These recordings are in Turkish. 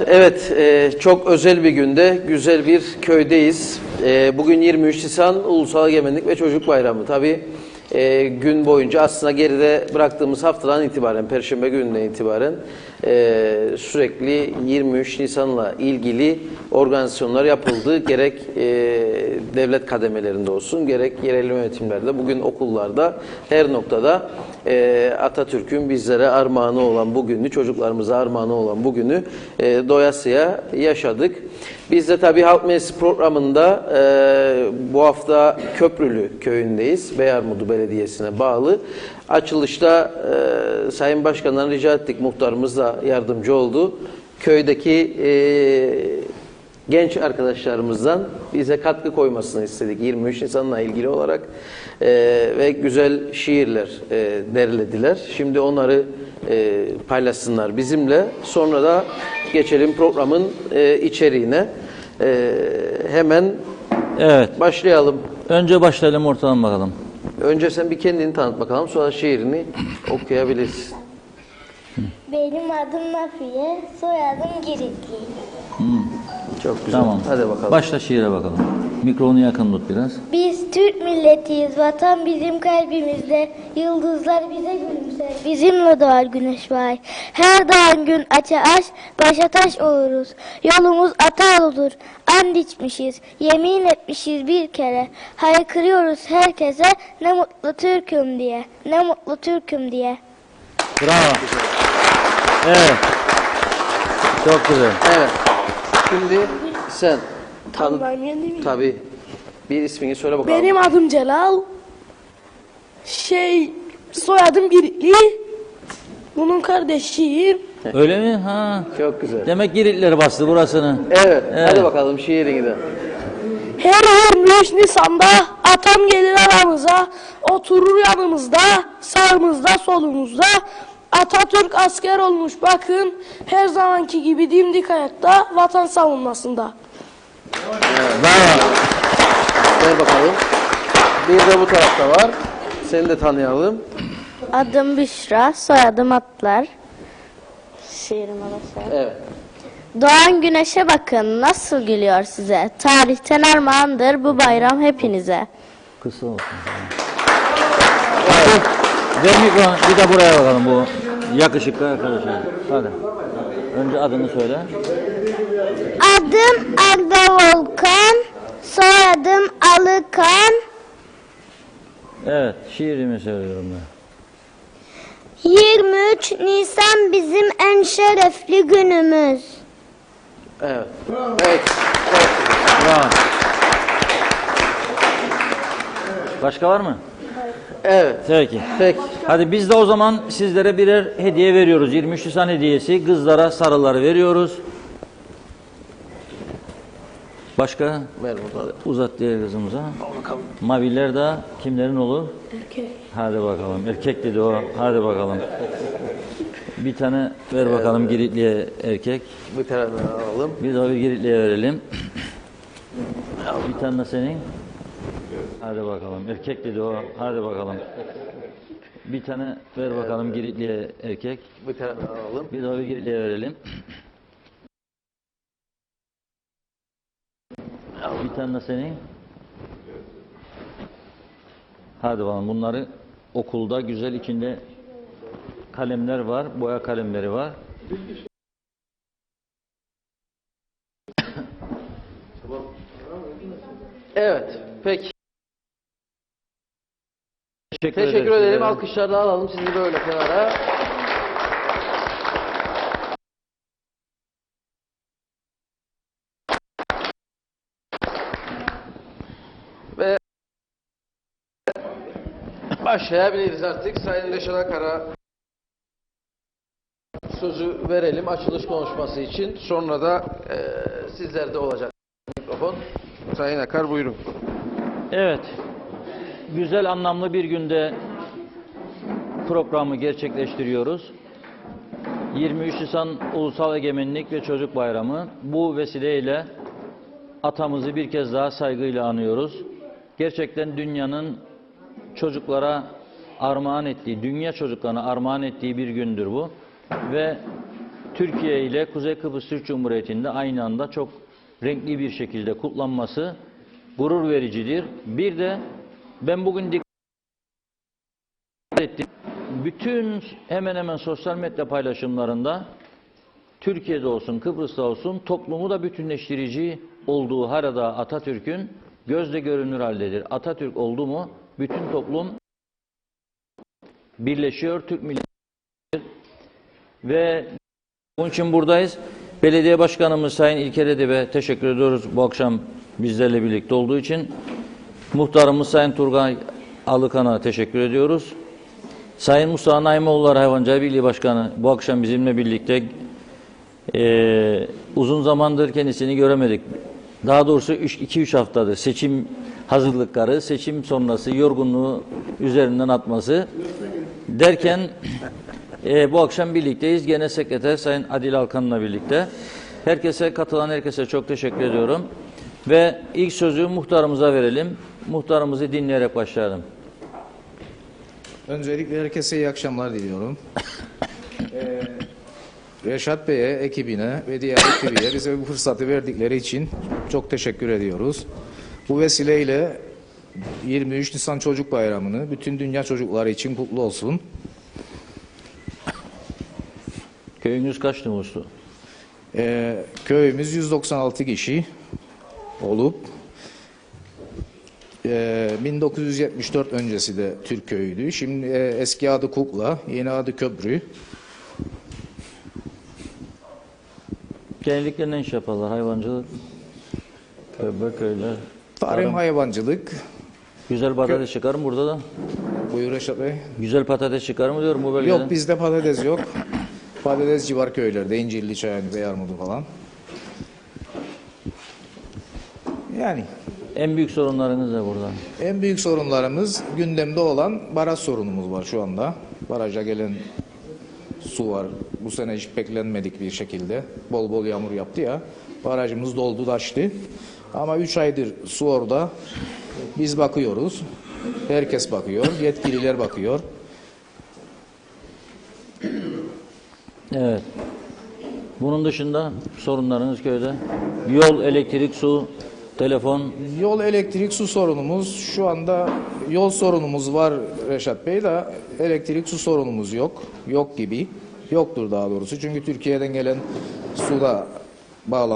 Evet, çok özel bir günde, güzel bir köydeyiz. Bugün 23 Nisan Ulusal Egemenlik ve Çocuk Bayramı. Tabii gün boyunca aslında geride bıraktığımız haftadan itibaren, Perşembe gününden itibaren sürekli 23 Nisan'la ilgili organizasyonlar yapıldı. Gerek devlet kademelerinde olsun, gerek yerel yönetimlerde, bugün okullarda, her noktada Atatürk'ün bizlere armağanı olan bu günü, çocuklarımıza armağanı olan bu günü doyasıya yaşadık. Biz de tabii Halk Meclisi programında bu hafta Köprülü köyündeyiz. Beyarmudu Belediyesi'ne bağlı. Açılışta Sayın Başkan'dan rica ettik, muhtarımız da yardımcı oldu. Köydeki genç arkadaşlarımızdan bize katkı koymasını istedik 23 Nisan'la ilgili olarak ve güzel şiirler derlediler. Şimdi onları paylaşsınlar bizimle. Sonra da geçelim programın içeriğine. Hemen başlayalım. Önce başlayalım, ortadan bakalım. Önce sen bir kendini tanıt bakalım, sonra şiirini okuyabilirsin. Benim adım Nafiye, soyadım Giritli. Çok güzel. Tamam. Hadi bakalım. Başla şiire bakalım. Mikrofonu yakın tut biraz. Biz Türk milletiyiz, vatan bizim kalbimizde. Yıldızlar bize gülümser, bizimle doğar güneş var. Her dağın gün aça aş, başa taş oluruz. Yolumuz ata olur, and içmişiz, yemin etmişiz bir kere. Haykırıyoruz herkese, ne mutlu Türk'üm diye, ne mutlu Türk'üm diye. Bravo. Evet. Çok güzel. Evet. Şimdi sen Ben tabii bir ismini söyle bakalım. Benim adım Celal. Soyadım Giritli. Bunun kardeşiyim. Öyle mi? Ha. Çok güzel. Demek Giritliler bastı burasını. Evet. Evet. Hadi bakalım şiirini de. Her 23 Nisan'da atam gelir aramıza. Oturur yanımızda, sağımızda, solumuzda. Atatürk asker olmuş bakın. Her zamanki gibi dimdik ayakta vatan savunmasında. Bravo. Ver bakalım. Bir de bu tarafta var. Seni de tanıyalım. Adım Büşra, soyadım Atlar. Şiirime başlayalım. Evet. Doğan güneşe bakın nasıl gülüyor size. Tarihten armağandır bu bayram hepinize. Kısa olsun. Ver mikrofonu. Bir de buraya bakalım, bu yakışıklı arkadaşlar. Hadi. Önce adını söyle. Adım Arda Volkan, soyadım Alıkan. Evet. Şiirimi söylüyorum ben. 23 Nisan bizim en şerefli günümüz. Evet. Evet. Bravo. Başka var mı? Evet. Peki. Peki. Hadi biz de o zaman sizlere birer hediye veriyoruz. 23 Nisan hediyesi. Kızlara sarıları veriyoruz. Başka? Ver burada. Uzat diğer kızımıza. Maviler de kimlerin olur? Erkek. Hadi bakalım. Erkek dedi o. Hadi bakalım. Bir tane ver bakalım Giritli'ye erkek. Bir taraftan alalım. Bir daha bir Giritli'ye verelim. Bir tane de senin. Hadi bakalım. Erkek dedi o. Hadi bakalım. Bir tane ver bakalım Giritli'ye erkek. Bir taraftan alalım. Bir daha bir Giritli'ye verelim. Bir tane de senin. Hadi bakalım, bunları okulda güzel, içinde kalemler var, boya kalemleri var. Evet. Peki. Teşekkür Teşekkür ederiz. ederim. Alkışlarla alalım sizi böyle kenara. Ve başlayabiliriz artık. Sayın Reşat Akar'a sözü verelim açılış konuşması için. Sonra da sizlerde olacak mikrofon. Sayın Akar buyurun. Evet, güzel, anlamlı bir günde programı gerçekleştiriyoruz. 23 Nisan Ulusal Egemenlik ve Çocuk Bayramı. Bu vesileyle atamızı bir kez daha saygıyla anıyoruz. Gerçekten dünyanın çocuklara armağan ettiği, dünya çocuklarına armağan ettiği bir gündür bu. Ve Türkiye ile Kuzey Kıbrıs Türk Cumhuriyeti'nde aynı anda çok renkli bir şekilde kutlanması gurur vericidir. Bir de ben bugün dikkat ettim. Bütün hemen hemen sosyal medya paylaşımlarında Türkiye'de olsun, Kıbrıs'ta olsun toplumu da bütünleştirici olduğu harada Atatürk'ün gözle görünür haldedir. Atatürk oldu mu bütün toplum birleşiyor, Türk milleti ve bunun için buradayız. Belediye Başkanımız Sayın İlker Edip'e teşekkür ediyoruz bu akşam bizlerle birlikte olduğu için. Muhtarımız Sayın Turgay Alıkan'a teşekkür ediyoruz. Sayın Mustafa Naimoğulları Hayvancılık Birliği Başkanı bu akşam bizimle birlikte uzun zamandır kendisini göremedik. Daha doğrusu 2-3 haftadır seçim hazırlıkları, seçim sonrası yorgunluğu üzerinden atması derken bu akşam birlikteyiz. Genel Sekreter Sayın Adil Alkan'la birlikte. Herkese, katılan herkese çok teşekkür ediyorum. Ve ilk sözü muhtarımıza verelim. Muhtarımızı dinleyerek başlayalım. Öncelikle herkese iyi akşamlar diliyorum. Reşat Bey'e, ekibine ve diğer ekibiye bize bu fırsatı verdikleri için çok teşekkür ediyoruz. Bu vesileyle 23 Nisan Çocuk Bayramı'nı bütün dünya çocukları için kutlu olsun. Köyünüz kaç nüfuslu? Köyümüz 196 kişi olup 1974 öncesi de Türk köyüydü. Şimdi eski adı Kukla, yeni adı Köprü. Genellikle ne iş yaparlar? Hayvancılık, köyler. Tarım, hayvancılık. Güzel patates çıkar mı burada da? Buyur Reşat Bey. Güzel patates çıkar mı diyorum bu bölgede? Yok, bizde patates yok. Patates civar köylerde, İncirli, Çayani, Beyarmudu falan. Yani En büyük sorunlarınız ne burada? en büyük sorunlarımız gündemde olan baraj sorunumuz var şu anda. Baraja gelen su var. Bu sene hiç beklenmedik bir şekilde. Bol bol yağmur yaptı ya. Barajımız doldu taştı. Ama 3 aydır su orada. Biz bakıyoruz. Herkes bakıyor. Yetkililer bakıyor. Evet. Bunun dışında sorunlarınız köyde? Yol, elektrik, su, telefon. Yol, elektrik, su sorunumuz şu anda yol sorunumuz var Reşat Bey de elektrik, su sorunumuz yok. Yok gibi. Yoktur daha doğrusu. Çünkü Türkiye'den gelen su da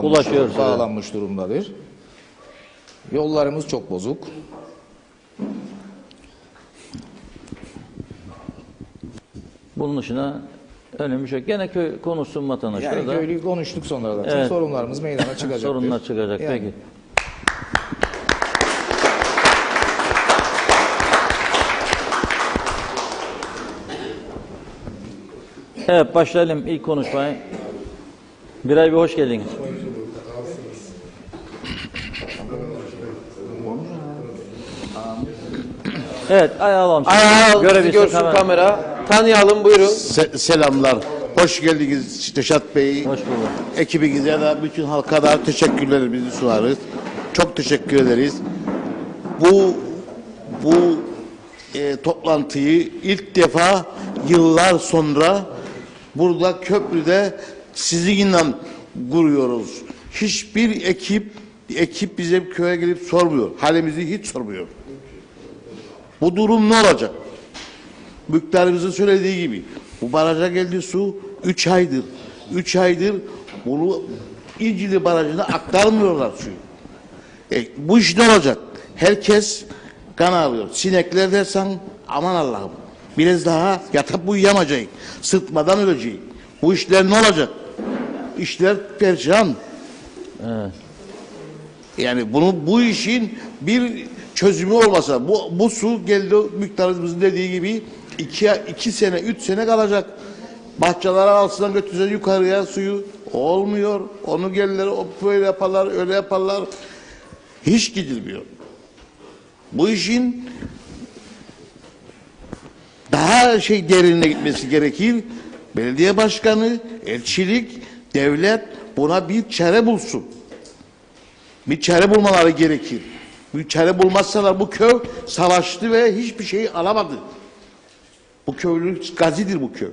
Ulaşıyor size. bağlanmış durumdadır. Yollarımız çok bozuk. Bunun dışında önemli bir şey. Gene köy konuşsun vatandaşlar Yani da. köylü konuştuk sonra zaten. Evet. Sorunlarımız meydana çıkacaktır. Sorunlar çıkacak. Yani. Peki. Evet, başlayalım ilk konuşmaya. Biray Bey hoş geldiniz. Evet, ayağa alalım. Bizi görsün kamera. Tanıyalım, buyurun. Selamlar. Hoş geldiniz Reşat Bey. Hoş bulduk. Ekibinize de bütün halka da teşekkürlerimizi sunarız. Çok teşekkür ederiz. Bu toplantıyı ilk defa yıllar sonra burada köprüde sizinle kuruyoruz. Hiçbir ekip bize köye gelip sormuyor. Halimizi hiç sormuyor. Bu durum ne olacak? Muhtarımızın söylediği gibi bu baraja geldi su 3 aydır. 3 aydır bunu İncirli Barajı'na aktarmıyorlar suyu. Bu iş ne olacak? Herkes kan alıyor. Sinekler dersen aman Allah'ım. Biraz daha yatıp uyuyamayacak. Sıtmadan ölecek. Bu işler ne olacak? İşler perişan. Evet. Yani bu işin bir çözümü olmasa bu su geldi muhtarımızın dediği gibi 2 sene 3 sene kalacak. Bahçelere alsınlar götürürler yukarıya suyu. Olmuyor. Onu gelirler böyle yaparlar öyle yaparlar. Hiç gidilmiyor. Bu işin daha derinine gitmesi gerekir. Belediye başkanı, elçilik, devlet buna bir çare bulsun. Bir çare bulmaları gerekir. Bir çare bulmazsalar bu köy savaştı ve hiçbir şey alamadı. Bu köylü gazidir bu köy.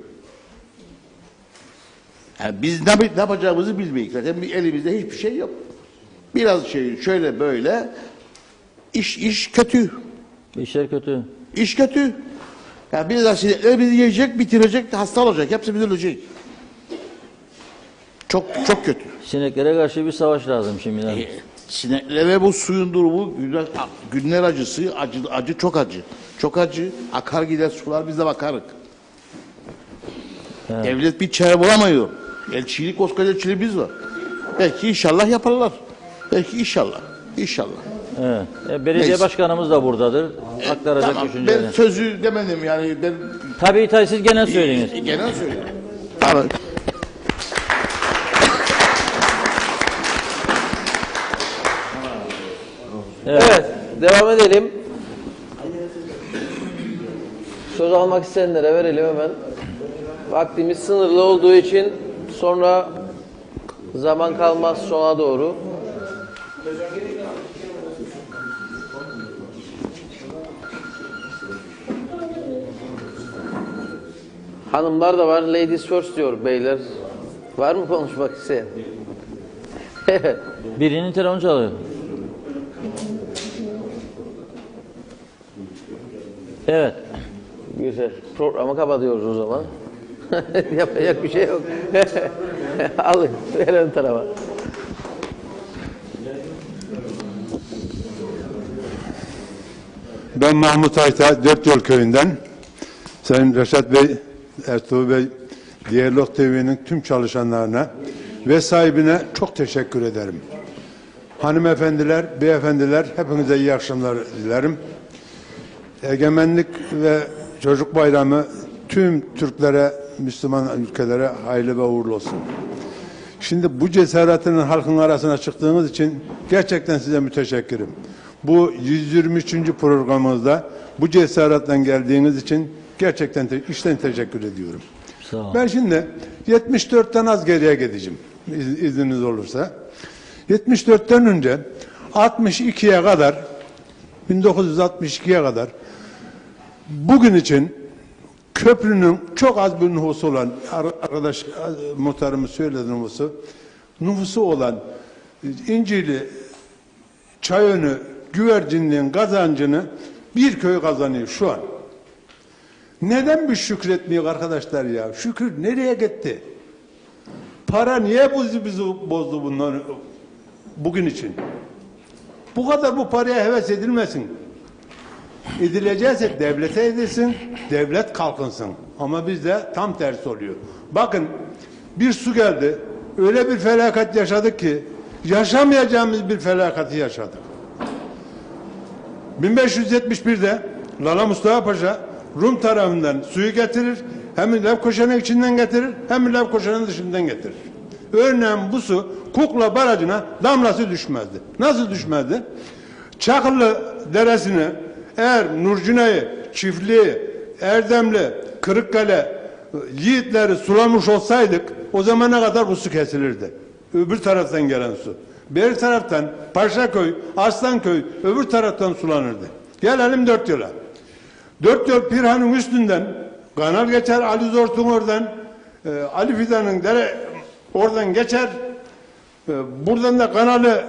Yani biz ne yapacağımızı bilmeyiz. Zaten elimizde hiçbir şey yok. Biraz şey şöyle böyle iş kötü. İşler kötü. İş kötü. Yani biraz sinekler bizi yiyecek, bitirecek, hasta olacak. Hepsi biz ölecek. Çok kötü. Sineklere karşı bir savaş lazım şimdiden. Sineklere bu suyun durumu günler acısı, acı çok acı. Çok acı. Akar gider sular biz de bakarız. Evet. Devlet bir çare bulamıyor. Elçilik, koskoca elçiliği biz var. Belki inşallah yaparlar. Belki inşallah. İnşallah. Evet. Belediye Neyse. başkanımız da buradadır. Aktaracak Tamam, düşüncelerini. ben sözü demedim yani ben Tabii siz genel söyleyiniz. genel söylüyorum. Tamam. Evet, devam edelim. Söz almak isteyenlere verelim hemen. Vaktimiz sınırlı olduğu için sonra zaman kalmaz sona doğru. Hanımlar da var. Ladies first diyor beyler. Var mı konuşmak isteyen? Evet. Birinin telefonu çalıyor. Evet. Güzel. Programı kapatıyoruz o zaman. Yapacak bir şey yok. Alın. Ver ön tarafa. Ben Mahmut Ayta, Dörtyol Köyü'nden. Sayın Reşat Bey, Ertuğrul Bey, Diyalog TV'nin tüm çalışanlarına ve sahibine çok teşekkür ederim. Hanımefendiler, beyefendiler, hepinize iyi akşamlar dilerim. Egemenlik ve Çocuk Bayramı tüm Türklere, Müslüman ülkelere hayırlı ve uğurlu olsun. Şimdi bu cesaretinin halkın arasına çıktığınız için gerçekten size müteşekkirim. Bu 123. programımızda bu cesaretle geldiğiniz için gerçekten içten teşekkür ediyorum. Sağ olun. Ben şimdi 74'ten az geriye gideceğim izniniz olursa. 74'ten önce 62'ye kadar 1962'ye kadar bugün için köprünün çok az bir nüfusu olan arkadaş muhtarımız söyledi nüfusu olan İncirli, Çayönü, Güvercinliğin kazancını bir köy kazanıyor şu an. Neden bir şükretmiyor arkadaşlar ya? Şükür nereye gitti? Para niye bizi bozdu bunları bugün için? Bu kadar bu paraya heves edilmesin. Edilecekse devlete edilsin, devlet kalkınsın. Ama bizde tam tersi oluyor. Bakın bir su geldi, öyle bir felaket yaşadık ki yaşamayacağımız bir felakati yaşadık. 1571'de Lala Mustafa Paşa Rum tarafından suyu getirir, hem Lefkoşa'nın içinden getirir, hem Lefkoşa'nın dışından getirir. Örneğin bu su Kukla Barajı'na damlası düşmezdi. Nasıl düşmezdi? Çakırlı Deresi'ni eğer Nurcunay'ı, Çiftliği, Erdemli, Kırıkkale, Yiğitleri sulamış olsaydık o zamana kadar bu su kesilirdi. Öbür taraftan gelen su. Bir taraftan Paşaköy, Aslanköy öbür taraftan sulanırdı. Gelelim Dörtyol'a. Dörtyol Pirhan'ın üstünden kanal geçer Ali Zort'un oradan Ali Fidan'ın oradan geçer. Buradan da kanalı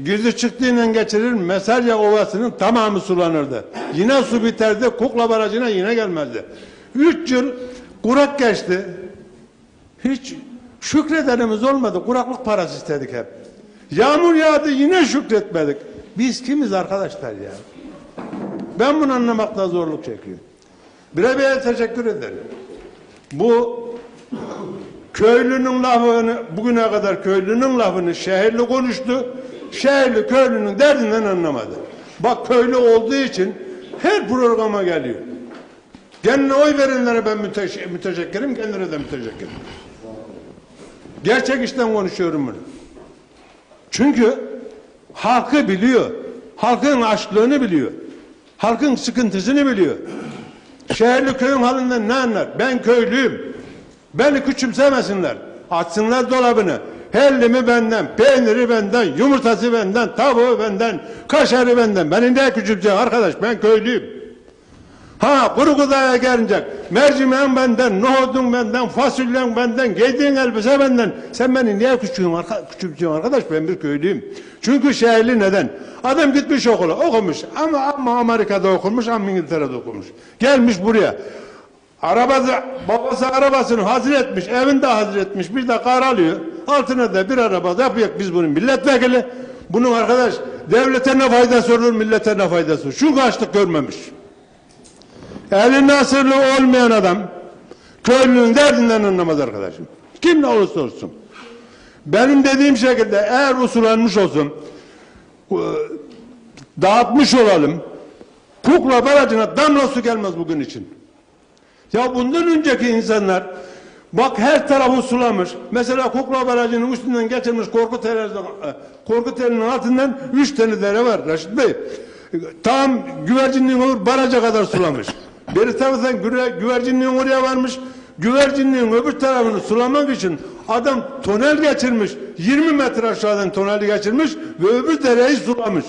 gizli çıktığıyla geçirir. Mesarya Ovası'nın tamamı sulanırdı. Yine su biterdi. Kukla Barajı'na yine gelmezdi. 3 yıl kurak geçti. Hiç şükredenimiz olmadı. Kuraklık parası istedik hep. Yağmur yağdı yine şükretmedik. Biz kimiz arkadaşlar ya? Ben bunu anlamakta zorluk çekiyorum. Bire teşekkür ederim. Bu köylünün lafını, bugüne kadar köylünün lafını şehirli konuştu. Şehirli köylünün derdinden anlamadı. Bak köylü olduğu için her programa geliyor. Kendine oy verenlere ben müteşekkirim, kendine de müteşekkirim. Gerçek işten konuşuyorum bunu. Çünkü halkı biliyor. Halkın açlığını biliyor. Halkın sıkıntısını biliyor. Şehirli köyün halinden ne anlar? Ben köylüyüm. Beni küçümsemesinler. Açsınlar dolabını. Hellimi benden, peyniri benden, yumurtası benden, tavuğu benden, kaşarı benden. Beni ne küçümsüyor arkadaş? Ben köylüyüm. Ha kuru gıdaya gelince mercimeğin benden, nohudun benden, fasulyen benden, giydiğin elbise benden. Sen beni niye küçültüyorsun arkadaş? Ben bir köylüyüm. Çünkü şehirli neden? Adam gitmiş okula okumuş ama Amerika'da okumuş ama İngiltere'de okumuş. Gelmiş buraya. Babası arabasını hazır etmiş, evinde hazır etmiş, bir de kar alıyor. Altına da bir araba da yapıyor biz bunun milletvekili. Bunun arkadaş devlete ne faydası olur, millete ne faydası olur. Şu açlık görmemiş. Eli nasırlı olmayan adam köylünün derdinden anlamaz arkadaşım. Kim ne olursa olsun. Benim dediğim şekilde eğer usulanmış olsun, dağıtmış olalım, Kukla Barajı'na damla su gelmez bugün için. Ya bundan önceki insanlar bak her tarafı sulamış. Mesela Kukla Barajı'nın üstünden geçirmiş Korkuteli'nin altından 3 tane dere var Reşit Bey. Tam güvercinliğin olur baraja kadar sulamış. Bir taraftan güvercinliğin oraya varmış. Güvercinliğin öbür tarafını sulamak için adam tonel geçirmiş. 20 metre aşağıdan toneli geçirmiş ve öbür dereyi sulamış.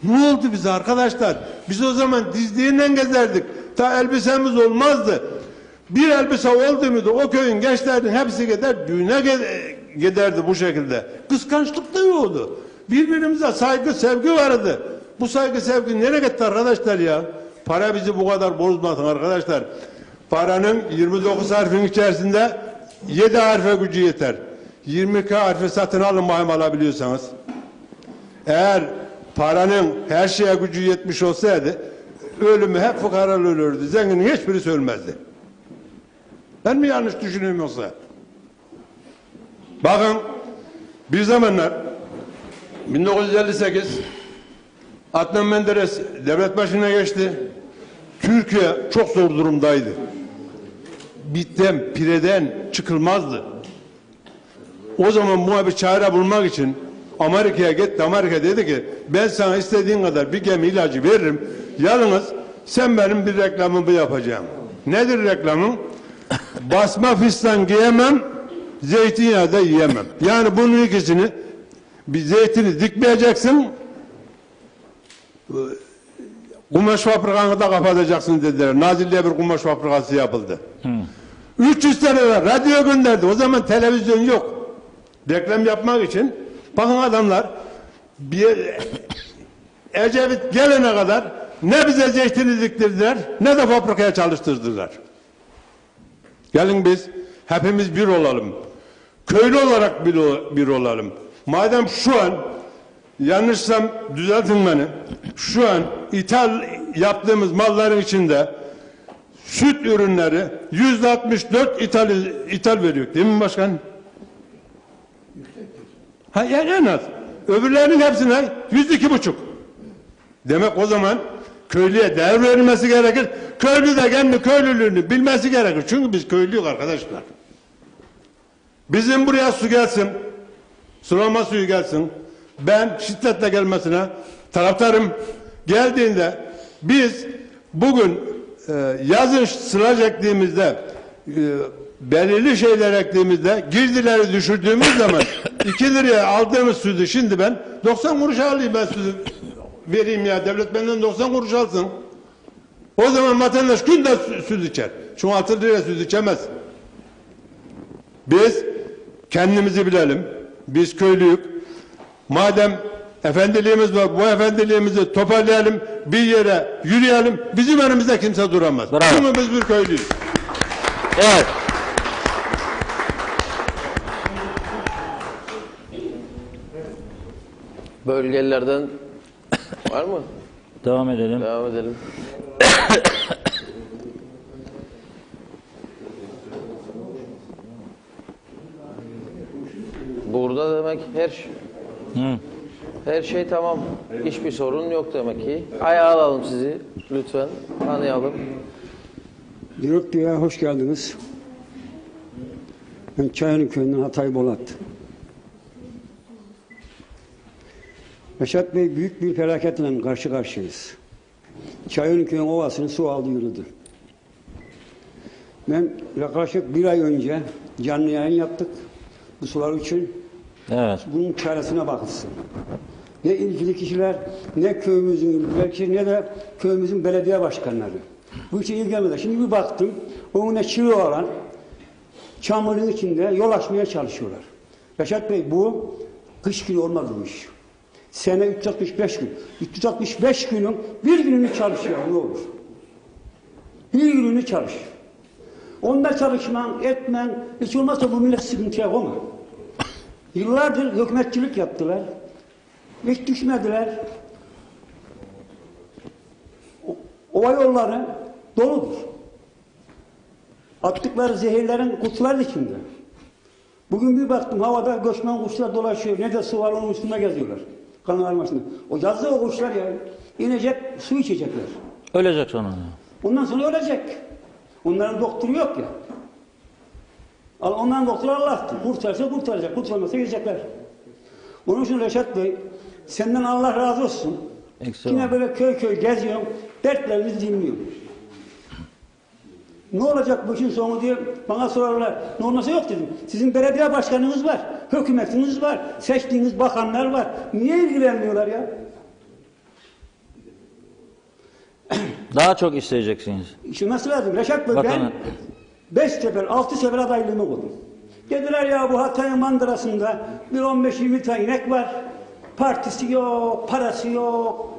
Ne oldu bize arkadaşlar? Biz o zaman dizliğiyle gezerdik. Ta elbisemiz olmazdı. Bir elbise oldu muydu o köyün gençlerinin hepsi gider düğüne giderdi bu şekilde. Kıskançlık da yoktu. Birbirimize saygı sevgi vardı. Bu saygı sevgi nereye gitti arkadaşlar ya? Para bizi bu kadar bozmasın arkadaşlar. Paranın 29 harfin içerisinde 7 harfe gücü yeter. 22 harfi satın alın mahim alabiliyorsanız. Eğer paranın her şeye gücü yetmiş olsaydı ölümü hep fukaralı ölürdü. Zenginin hiçbirisi ölmezdi. Ben mi yanlış düşünüyorum yoksa? Bakın bir zamanlar 1958 Adnan Menderes devlet başına geçti. Türkiye çok zor durumdaydı. Bitten, pireden çıkılmazdı. O zaman buna bir çare bulmak için Amerika'ya gitti. Amerika dedi ki ben sana istediğin kadar bir gemi ilacı veririm. Yalnız sen benim bir reklamımı yapacaksın. Nedir reklamın? Basma fistan giyemem, zeytinyağı da yiyemem. Yani bunun ikisini bir zeytini dikmeyeceksin, kumaş fabrikanı da kapatacaksın dediler. Nazilli'ye bir kumaş fabrikası yapıldı. 300 tane radyo gönderdi. O zaman televizyon yok. Reklam yapmak için bakın adamlar Ecevit gelene kadar ne bize zeytini diktirdiler ne de fabrikaya çalıştırdılar. Gelin biz hepimiz bir olalım. Köylü olarak bir olalım. Madem şu an yanlışsam düzeltin beni. Şu an ithal yaptığımız malların içinde süt ürünleri %64 ithal veriyor. Değil mi başkan? Ha, yani en az. Öbürlerinin hepsine %2,5. Demek o zaman köylüye değer verilmesi gerekir. Köylü de kendi köylülüğünü bilmesi gerekir. Çünkü biz köylüyük arkadaşlar. Bizim buraya su gelsin. Sulama suyu gelsin. Ben şiddetle gelmesine taraftarım. Geldiğinde biz bugün yazın sılaj ektiğimizde belirli şeyler ektiğimizde girdileri düşürdüğümüz zaman 2 liraya aldığımız sütü şimdi ben 90 kuruş alayım ben sütü vereyim ya devlet benden 90 kuruş alsın. O zaman vatandaş günde süt içer. Şu 6 liraya süt içemez. Biz kendimizi bilelim. Biz köylüyük. Madem efendiliğimiz var, bu efendiliğimizi toparlayalım, bir yere yürüyelim. Bizim önümüzde kimse duramaz. Bravo. Çünkü biz bir köylüyüz. Evet. Bölgelerden var mı? Devam edelim. Devam edelim. Burada demek her şey tamam. Hiçbir sorun yok demek ki. Ayağa alalım sizi lütfen. Tanıyalım. Direktör'e hoş geldiniz. Ben Çayırın köyünden Hatay Bolat. Reşat Bey büyük bir felaketle karşı karşıyayız. Çayırın köyün ovasını su aldı yürüdü. Ben yaklaşık 1 ay önce canlı yayın yaptık bu sular için. Evet. Bunun çaresine bakılsın. ne ilgili kişiler, ne köyümüzün belki ne de köyümüzün belediye başkanları. Bu işe ilgilenmediler. Şimdi bir baktım, önüne çivi olan çamurun içinde yol açmaya çalışıyorlar. Reşat Bey, bu kış günü olmaz bu iş. Sene 365 gün. 365 günün bir gününü çalışıyor, ne olur. Bir gününü çalış. Onda çalışman, etmen, hiç olmazsa bu millet sıkıntıya koyma. Yıllardır hükümetçilik yaptılar. Hiç düşmediler. Ova yolları doludur. Attıkları zehirlerin kutular içinde. Bugün bir baktım havada göçmen kuşlar dolaşıyor. Ne de su var onun üstünde geziyorlar. Kanal armasında. O yazdı o kuşlar ya. İnecek, su içecekler. Ölecek sonra. Ondan sonra ölecek. Onların doktoru yok ya. Onların doktoru Allah'tır. Kurtarsa kurtaracak, kurtarmasa gidecekler. Onun için Reşat Bey, senden Allah razı olsun. Eksik Yine olma. böyle köy köy geziyorum, dertlerinizi dinliyorum. Ne olacak bu işin sonu diye bana sorarlar. Ne olmasa yok dedim. Sizin belediye başkanınız var, hükümetiniz var, seçtiğiniz bakanlar var. Niye ilgilenmiyorlar ya? Daha çok isteyeceksiniz. İşlemesi lazım. Reşat Bey, Bakanı. ben 5 sefer, 6 sefer adaylığımı koydum. Dediler ya bu Hatay'ın mandırasında bir 15-20 tane inek var. Partisi yok, parası yok,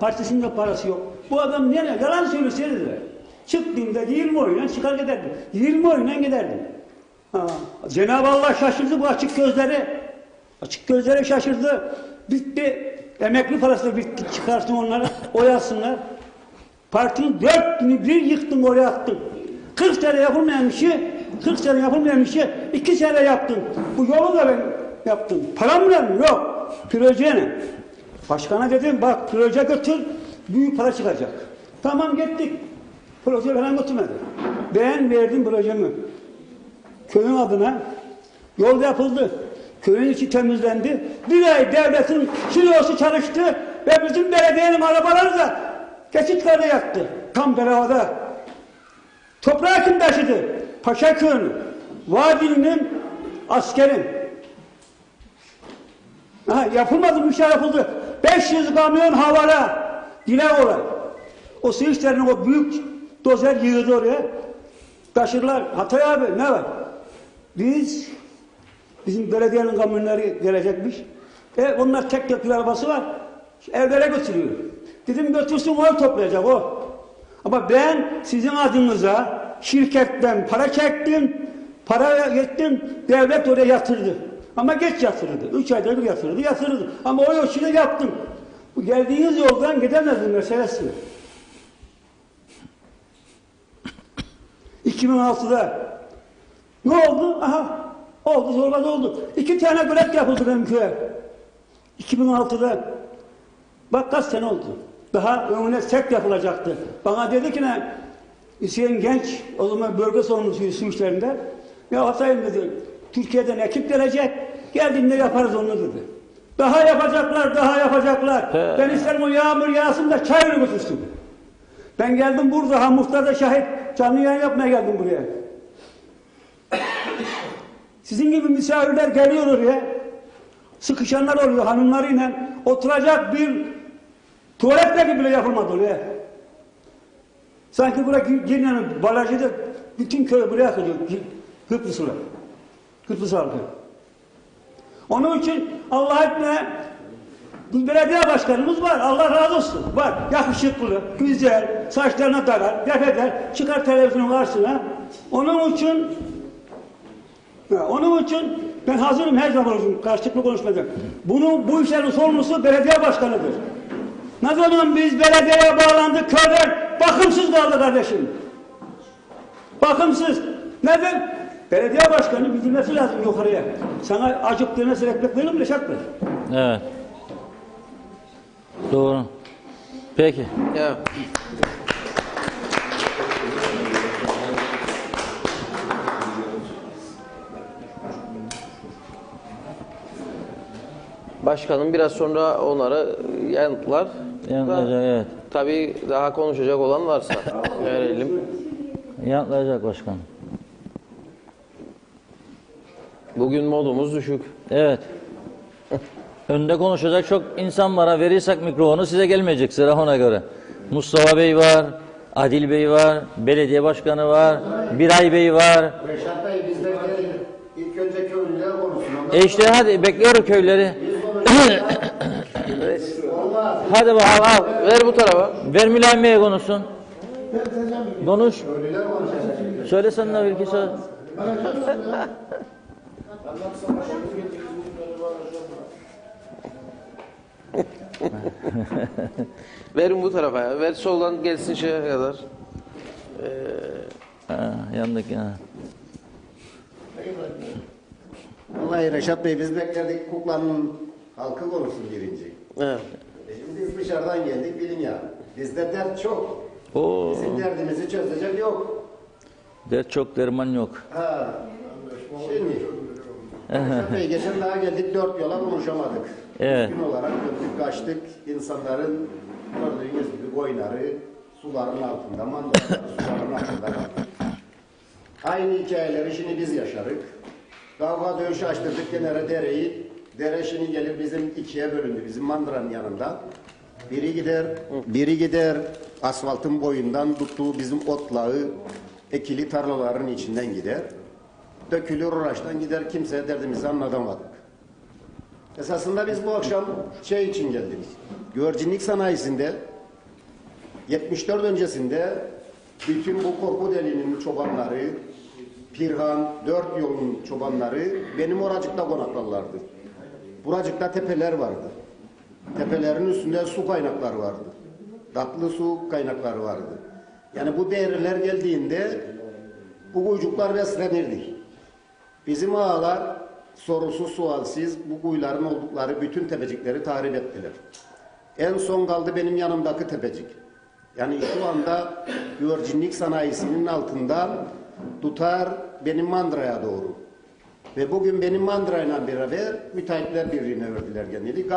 partisinde parası yok. Bu adam nereye? Yalan söylüyor dediler. Çıktığımda 20 oyla çıkar giderdim. 20 oyla giderdim. Cenab-ı Allah şaşırdı bu açık gözleri. Açık gözleri şaşırdı. Bitti. Emekli parası da bitti. Çıkarsın onları, oyasınlar. Partinin 4 günü bir yıktım, oraya attım. 40 sene yapılmayan işi 2 sene yaptım. Bu yolu da ben yaptım. Param mı? Yok. Proje ne? Başkana dedim bak proje götür, büyük para çıkacak. Tamam gittik. Proje falan götürmedi. Ben verdim projemi. Köyün adına yol yapıldı. Köyün içi temizlendi. Bir ay devletin silosu çalıştı ve bizim belediyenin arabaları da geçitlerde yaktı. Tam bedavada. Toprağı kim taşıdı? Paşaköy'ün, Vadili'nin, askerin. Yapılmadı, bu işler yapıldı. 500 kamyon havara, dile olay. O su işlerini o büyük dozer yığdı oraya. Taşırlar. Hatay abi ne var? Bizim belediyenin kamyonları gelecekmiş. Onlar tek bir arabası var. Evlere götürüyor. Dedim götürsün oy toplayacak o. Ama ben sizin adınıza şirketten para çektim, para yettim, devlet oraya yatırdı. Ama geç yatırdı. 3 ayda bir yatırdı. Ama o işini yaptım. Bu geldiğiniz yoldan gidemezdim meselesi. 2006'da ne oldu? Oldu, zorbada oldu. 2 tane gölet yapıldı benim köye. 2006'da. Bak kaç sene oldu. Daha önüne sek yapılacaktı. Bana dedi ki ne? Hüseyin Genç, o zaman bölge sorumlusu su işlerinde. Ya Hatay'ım dedi, Türkiye'den ekip gelecek, geldiğinde yaparız onu dedi. Daha yapacaklar. Ben isterim o yağmur yağsın da çayını götürsün. Ben geldim burada, muhtarda şahit, canlı yayın yapmaya geldim buraya. Sizin gibi misafirler geliyor oraya. Sıkışanlar oluyor hanımlarıyla. Oturacak bir tuvalet bile yapılmadı oraya. Sanki buraya Girne'nin barajı bütün köyü buraya akıyor. Kıbrıs halkı. Onun için Allah etme bir belediye başkanımız var. Allah razı olsun. Var. Yakışıklı, güzel, saçlarına tarar, def eder, çıkar televizyonun karşısına. Onun için ben hazırım her zaman olsun karşılıklı konuşmada. Bu işlerin sorumlusu belediye başkanıdır. Ne zaman biz belediyeye bağlandık köyler bakımsız kaldı kardeşim. Bakımsız. Neden? Belediye başkanı bildirmesi lazım yukarıya. Sana acık demesi ekmek verir mi Reşat Bey? Evet. Doğru. Peki. Ya. Başkanım biraz sonra onlara yanıtlar. Yanıtlayacak, evet. Tabii daha konuşacak olan varsa verelim. Yanıtlayacak başkanım. Bugün modumuz düşük. Evet. Önde konuşacak çok insan var. Verirsek mikrofonu size gelmeyecek sıra ona göre. Mustafa Bey var, Adil Bey var, belediye başkanı var, Biray Bey var. Reşat Bey bizden gelin. İlk önce köylüler konuşsun. İşte hadi bekliyorum köyleri. Olmaz. Hadi bakalım al. Ver bu tarafa. Ver Mülayim Bey'e konuşsun. Konuş. Köylüler konuşacak. Söyle sen de bir iki söz. Verin bu tarafa ya. Ver soldan gelsin şeye kadar. Ha, yandık ya. Vallahi Reşat Bey biz beklerdik kuklanın halkı konuşsun birinci. Evet. Şimdi biz dışarıdan geldik bilin ya. Bizde dert çok. Oo, Bizim derdimizi çözecek yok. dert çok derman yok. Ha. Şimdi Reşat Bey geçen daha geldik 4 yola konuşamadık. Evet. Gün olarak döndük kaçtık. İnsanların gördüğünüz gibi koyunları suların altında, mandıraları suların altında kaldı. Aynı hikayeleri şimdi biz yaşarık. Kavga dövüş açtırdık genere dereyi. Dere şimdi gelir bizim ikiye bölündü bizim mandıranın yanında. Biri gider asfaltın boyundan tuttuğu bizim otlağı ekili tarlaların içinden gider. Dökülür uğraştan gider kimseye derdimizi anlatamadık. Esasında biz bu akşam şey için geldik. Güvercinlik sanayisinde 74 öncesinde bütün bu korku deliğinin çobanları, Pirhan, 4 yolun çobanları benim oracıkta konaklarlardı. Buracıkta tepeler vardı. Tepelerin üstünde su kaynakları vardı. Tatlı su kaynakları vardı. Yani bu değerler geldiğinde bu kuyucuklar beslenirdi. Bizim ağalar sorusuz sualsiz bu kuyuların oldukları bütün tepecikleri tahrip ettiler. En son kaldı benim yanımdaki tepecik. Yani şu anda güvercinlik sanayisinin altından tutar benim mandıraya doğru. Ve bugün benim mandırayla beraber müteahhitler birliğine verdiler kendini.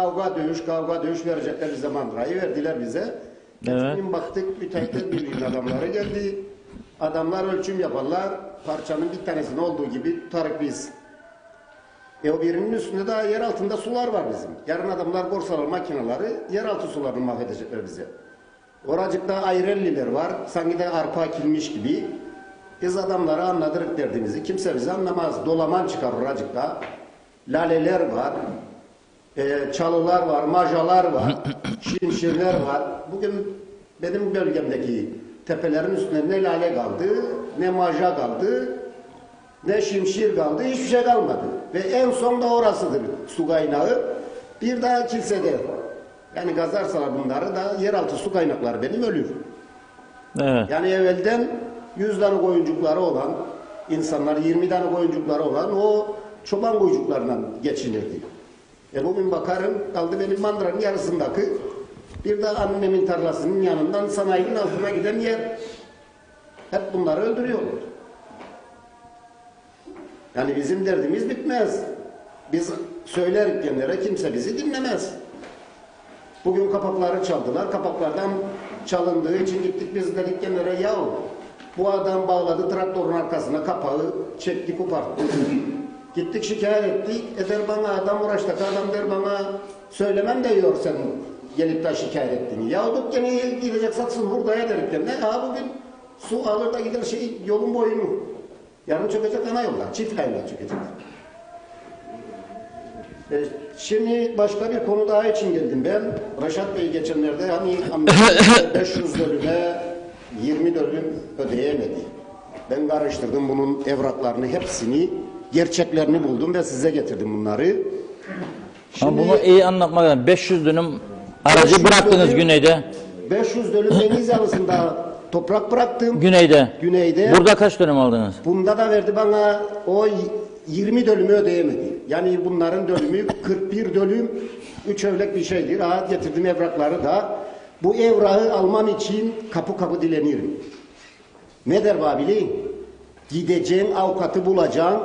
Kavga dövüş verecekler bize mandırayı verdiler bize. Evet. Bugün baktık müteahhitler birliğinin adamları geldi. Adamlar ölçüm yaparlar. Parçanın bir tanesinin olduğu gibi tutarık biz. O birinin üstünde daha yer altında sular var bizim. Yarın adamlar borsalar makineleri yeraltı sularını mahvedecekler bize. Oracıkta ayrelliler var. Sanki de arpa ekilmiş gibi. Biz adamlara anlatırık derdimizi. Kimse bizi anlamaz. Dolaman çıkar oracıkta. Laleler var. Çalılar var. Majalar var. Şimşirler var. Bugün benim bölgemdeki tepelerin üstünde ne lale kaldı, ne maja kaldı, ne şimşir kaldı. Hiçbir şey kalmadı. Ve en son da orasıdır su kaynağı. Bir daha kilsede. Yani gazarsalar bunları da yeraltı su kaynakları benim ölür. Evet. Yani evvelden 100 tane koyuncukları olan insanlar 20 tane koyuncukları olan o çoban koyuncuklarından geçinirdi. Bugün bakarım kaldı benim mandıranın yarısındaki bir de annemin tarlasının yanından sanayinin altına giden yer. Hep bunları öldürüyorlar. Yani bizim derdimiz bitmez. Biz söylerik genlere kimse bizi dinlemez. Bugün kapakları çaldılar. Kapaklardan çalındığı için gittik biz dedik genlere yahu bu adam bağladı traktörün arkasına kapağı çekti koparttı. Gittik şikayet ettik. Eder bana adam uğraştık adam der bana söylemem de yiyor sen gelip de şikayet ettiğini. Yahuduk gene gidecek satsın hurdaya derik kendine. Bugün su alır da gider yolun boyunu. Yarın çökecek ana yollar. Çift layla çökecek. Şimdi başka bir konu daha için geldim ben. Reşat Bey geçenlerde hani 500 dönüme 20 dönüm ödeyemedi. Ben karıştırdım bunun evraklarını hepsini, gerçeklerini buldum ve size getirdim bunları. Ama bunu iyi anlatmak lazım. 500 dönüm aracı bıraktınız güneyde. 500 dönüm deniz yalısında toprak bıraktım. Güneyde. Burada kaç dönüm aldınız? Bunda da verdi bana o 20 dönümü ödeyemedi. Yani bunların dönümü 41 dönüm 3 evlek bir şeydir. Rahat getirdim evrakları da. Bu evrağı almam için kapı kapı dilenirim. Ne der babili? Gideceksin avukatı bulacaksın.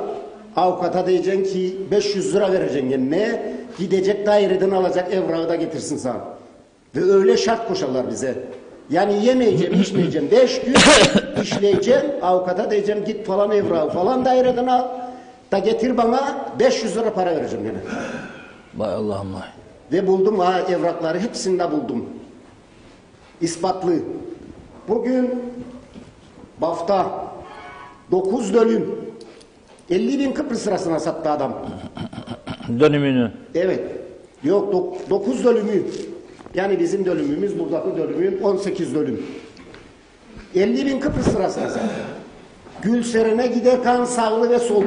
Avukata diyeceksin ki 500 lira vereceksin kendine. Gidecek daireden alacak evrağı da getirsin sana. Ve öyle şart koşarlar bize. Yani yemeyeceğim, içmeyeceğim. 5 gün işleyeceğim. Avukata diyeceğim git falan evrağı falan daireden al. Da getir bana 500 lira para vereceğim yine. Vay Allah'ım vay. Ve buldum ha, evrakları hepsinde buldum. İspatlı. Bugün Bafta 9 dönüm 50.000 Kıbrıs sırasına sattı adam. Dönümünü. Evet. Yok 9 dönümü. Yani bizim dönümümüz buradaki dönümün 18 dönüm. 50.000 Kıbrıs sırasına sattı. Gülseren'e giderken sağlı ve sollu.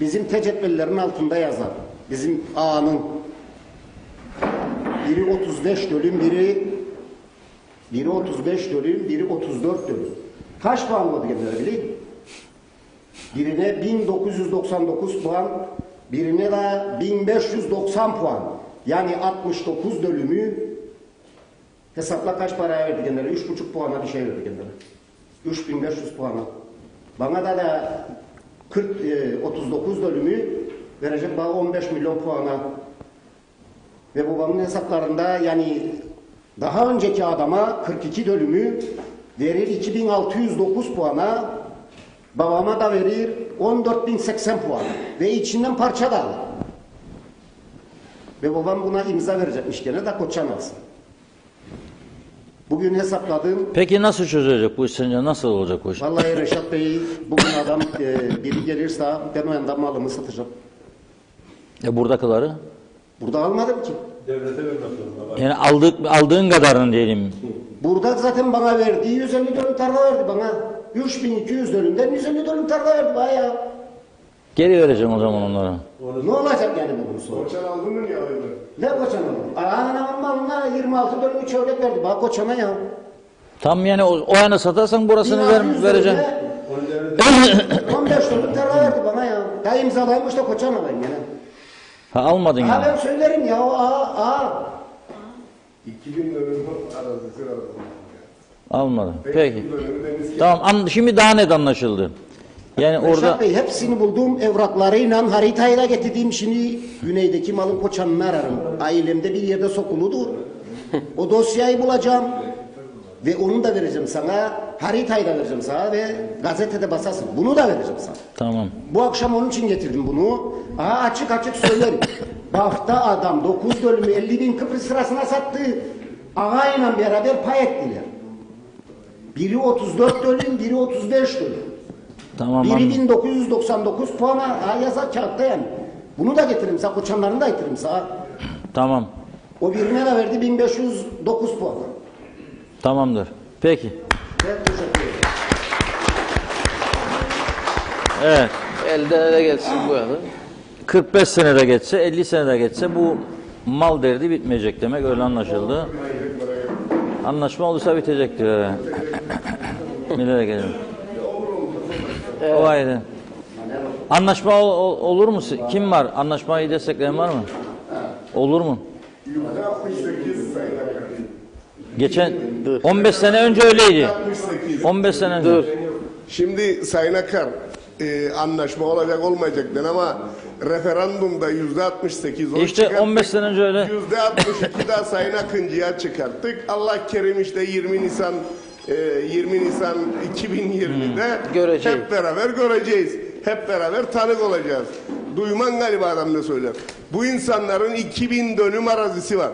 Bizim tecetbellerin altında yazar. Bizim ağanın. Biri 35 dönüm, biri 35 dönüm, biri 34 dönüm. Kaç puan oldu genelde bileyim? Birine 1999 puan, birine de 1590 puan. Yani 69 dönümü hesapla kaç paraya verdi genelde? 3,5 puana bir şey verdi genelde. 3500 puana. Bana da 39 dönümü verecek bana 15 milyon puana. Ve babamın hesaplarında yani daha önceki adama 42 dönümü verir 2609 puana, babama da verir 14.080 puan ve içinden parça da alır. Ve babam buna imza verecekmiş gene de Koçan alsın. Bugün hesapladığım... Peki nasıl çözülecek bu iş sence? Nasıl olacak bu iş? Vallahi Reşat Bey, bugün adam biri gelirse ben o yandan malımı satacağım. Buradakileri? Burada almadım ki. Yani aldığın kadarını diyelim. Burada zaten bana verdiği 150 dönüm tarla verdi bana. 3200 dönümden 150 dönüm tarla verdi bana ya. Geri vereceğim o zaman onlara. Ne olacak yani bunun sonu? Koçan aldın mı ya öyle? Ne Koçan aldın? Anamın malına 26 dönüm çöylek verdi bana Koçan'a ya. Tam yani o yana satarsan burasını 1600 vereceğim. dönümde 15 dönüm tarla verdi bana ya. Ya imzalaymış da Koçan alayım yani. Ha almadın Ha yani. ben söylerim ya o aa. 2000 dönüm arazisi var. Almadım. Peki. Tamam şimdi daha net anlaşıldı. Yani orada Reşat Bey hepsini buldum evraklarıyla haritayla getirdiğim şimdi güneydeki malın Koçan'ını ararım. Ailemde bir yerde sokuludur. O dosyayı bulacağım ve onu da vereceğim sana. Haritayı da vereceğim sana ve gazetede basasın. Bunu da vereceğim sana. tamam. Bu akşam onun için getirdim bunu. Aha açık açık söylerim. Bafta adam 9 dönümü 50.000 Kıbrıs sırasına sattı. Ağayla beraber pay ettiler. Biri 34 dönüm, biri 35 dönüm. Tamam. Biri anladım. 1999 puana yazar kağıtta yani. Bunu da getiririm sana, Koçanlarını da getiririm sana. Tamam. O birine de verdi 1509 puan. Tamamdır. Peki. Evet, teşekkür ederim. Evet. Elden ele geçsin bu yana. 45 senede geçse, 50 senede geçse bu mal derdi bitmeyecek demek, öyle anlaşıldı. Anlaşma olursa bitecektir. Millet gelelim. O ayrı. Anlaşma olur mu? Kim var? Anlaşmayı destekleyen var mı? Olur mu? Geçen 15 sene önce öyleydi. 15 sene önce. Dur. Şimdi Sayın Akar anlaşma olacak olmayacaklar ama referandumda %68 oy İşte çıkarttık. 15 sene önce öyle. %62 da Sayın Akıncı'ya çıkarttık. Allah kerim işte 20 Nisan 2020'de Göreceğiz. hep beraber göreceğiz. Hep beraber tanık olacağız. Duyman galiba adam ne söyler. Bu insanların 2000 dönüm arazisi var.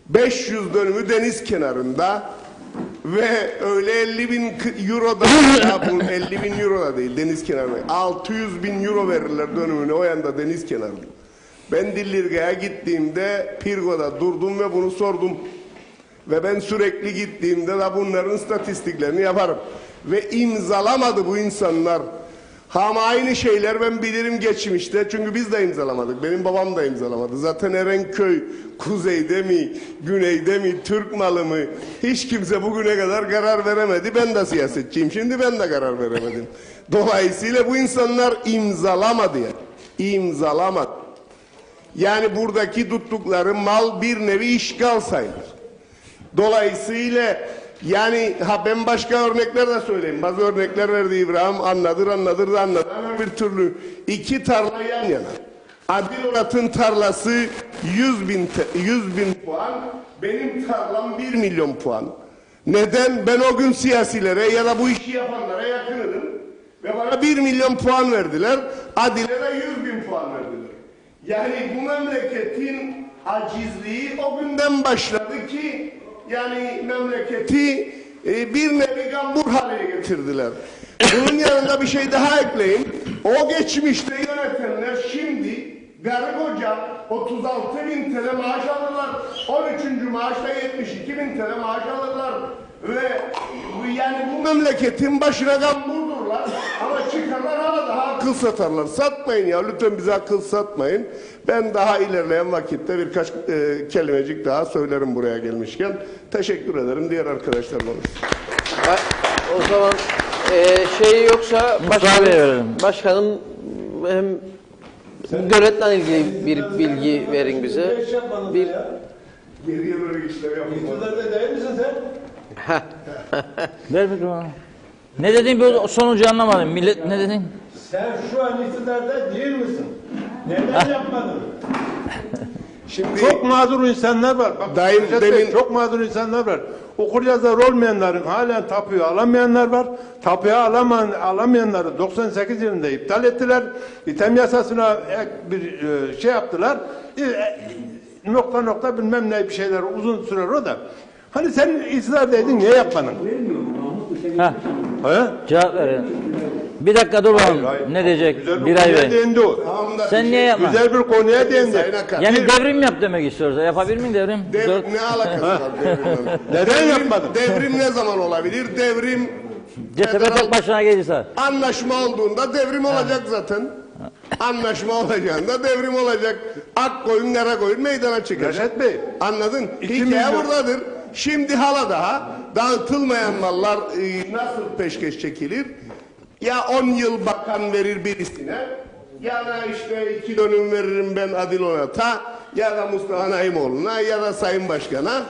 500 dönümü deniz kenarında ve öyle 50.000 euro da ya bu 50.000 euro da değil deniz kenarında. 600.000 euro verirler dönümüne o yanda deniz kenarında. Ben Dillirga'ya gittiğimde Pirgo'da durdum ve bunu sordum. Ve ben sürekli gittiğimde de bunların istatistiklerini yaparım. Ve imzalamadı bu insanlar. Ama aynı şeyler ben bilirim geçmişte. Çünkü biz de imzalamadık. Benim babam da imzalamadı. Zaten Erenköy kuzeyde mi, güneyde mi, Türk malı mı? Hiç kimse bugüne kadar karar veremedi. Ben de siyasetçiyim. Şimdi ben de karar veremedim. Dolayısıyla bu insanlar imzalamadı yani. İmzalamadı. Yani buradaki tuttukları mal bir nevi işgal sayılır. Dolayısıyla yani ben başka örnekler de söyleyeyim. Bazı örnekler verdi İbrahim. Anladır. Ama bir türlü iki tarla yan yana. Adil Orat'ın tarlası 100.000 puan. Benim tarlam 1 milyon puan. Neden? Ben o gün siyasilere ya da bu işi yapanlara yakınım. Ve bana 1 milyon puan verdiler. Adil'e de 100.000 puan verdiler. Yani bu memleketin acizliği o günden başladı ki yani memleketi bir nevi gambur haline getirdiler. Bunun yanında bir şey daha ekleyin. O geçmişte yönetenler şimdi karı koca 36.000 TL maaş alırlar. 13. maaşta 72.000 TL maaş alırlar. Ve yani bu memleketin başına gamburdurlar. Ama çıkarlar hala daha akıl satarlar. Satmayın ya, lütfen bize akıl satmayın. Ben daha ilerleyen vakitte birkaç kelimecik daha söylerim buraya gelmişken. Teşekkür ederim. Diğer arkadaşlar konuşsun. O zaman şey yoksa Mustafa Bey'e verelim. başkanım hem göletle ilgili bir bilgi verin bize. Bir Geriye böyle işler yapın. İktidarda değil misin sen? Ver mikrofonu. Ne dedin bu sonucu anlamadım. Millet ne dedin? Sen şu an iktidarda değil misin? Neden yapmadın? Şimdi Çok mağdur insanlar var. Bak, Dayım, Recep Bey, demin- çok mağdur insanlar var. Okur yazar olmayanların halen tapuyu alamayanlar var. Tapuyu alamayanları 98 yılında iptal ettiler. İtem yasasına ek bir şey yaptılar. Nokta bilmem ne bir şeyler uzun sürer o da. Hani sen iktidardaydın niye yapmadın? Ha, He? cevap verin. Bir dakika dur bakalım. Hayır. Ne diyecek? Güzel bir Bir ay konuya verin. değindi o. tamam da Sen bir niye yapmadın? Güzel bir konuya değindi. Sayın Akar. Yani devrim yap demek istiyoruz. Yapabilir miyim devrim? Dört- ne alakası var devrimle? Neden yapmadın? Devrim ne zaman olabilir? Devrim CTP tek başına gelirse. anlaşma olduğunda devrim olacak zaten. Anlaşma olacağında devrim olacak. Ak koyun, kara koyun meydana çıkacak. Reşat Bey. Anladın? 2 Hikaye milyon. buradadır. Şimdi hala daha dağıtılmayan mallar nasıl peşkeş çekilir? Ya 10 yıl bakan verir birisine, ya da işte 2 dönüm veririm ben Adil Onat'a, ya da Mustafa Naimoğlu'na, ya da Sayın Başkan'a.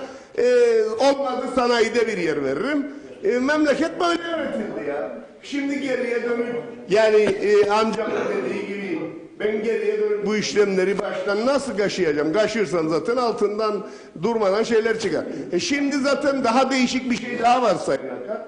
Olmadı sanayide bir yer veririm. Memleket böyle yönetildi ya. Şimdi geriye dönüp yani amcamın dediği gibi ben geriye dönüp bu işlemleri baştan nasıl kaşıyacağım? Kaşırsan zaten altından durmadan şeyler çıkar. Şimdi zaten daha değişik bir şey daha var Sayın Akar.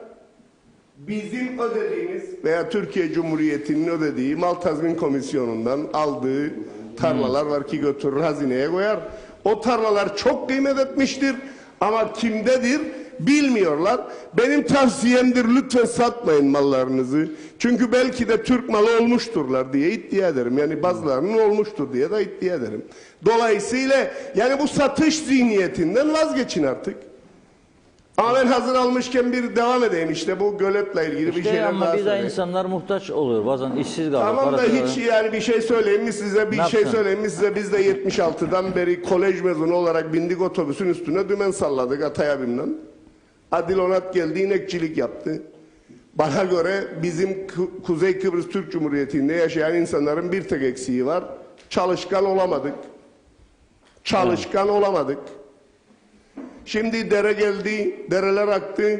Bizim ödediğimiz veya Türkiye Cumhuriyeti'nin ödediği Mal Tazmin Komisyonu'ndan aldığı tarlalar var ki götürür hazineye koyar. O tarlalar çok kıymet etmiştir ama kimdedir bilmiyorlar. Benim tavsiyemdir, lütfen satmayın mallarınızı. Çünkü belki de Türk malı olmuşturlar diye iddia ederim. Yani bazılarının olmuştur diye de iddia ederim. Dolayısıyla yani bu satış zihniyetinden vazgeçin artık. Ama ben hazır almışken bir devam edeyim işte bu göletle ilgili bir İşte şeyler ama daha bir de söyleyeyim. insanlar muhtaç oluyor. Bazen işsiz kalıyor. Tamam da parası hiç var. yani bir şey söyleyeyim mi size Ne şey yapacaksın? söyleyeyim mi size biz de 76'dan beri kolej mezunu olarak bindik otobüsün üstüne dümen salladık Atay abimle. Adil Onat geldi inekçilik yaptı. Bana göre bizim Kuzey Kıbrıs Türk Cumhuriyeti'nde yaşayan insanların bir tek eksiği var. Çalışkan olamadık. Çalışkan olamadık. Şimdi dere geldi, dereler aktı.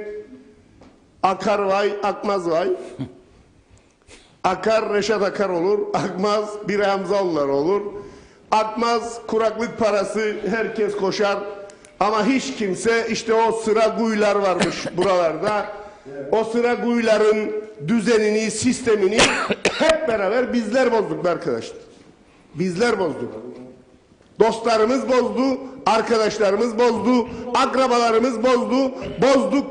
Akar vay, akmaz vay. Akar Reşat Akar olur, akmaz bir Hamzaoğullar olur. Akmaz kuraklık parası herkes koşar. Ama hiç kimse işte o sıra guylar varmış buralarda. O sıra guyların düzenini, sistemini hep beraber bizler bozduk arkadaşlar. Bizler bozduk. Dostlarımız bozdu, arkadaşlarımız bozdu, akrabalarımız bozdu, bozduk.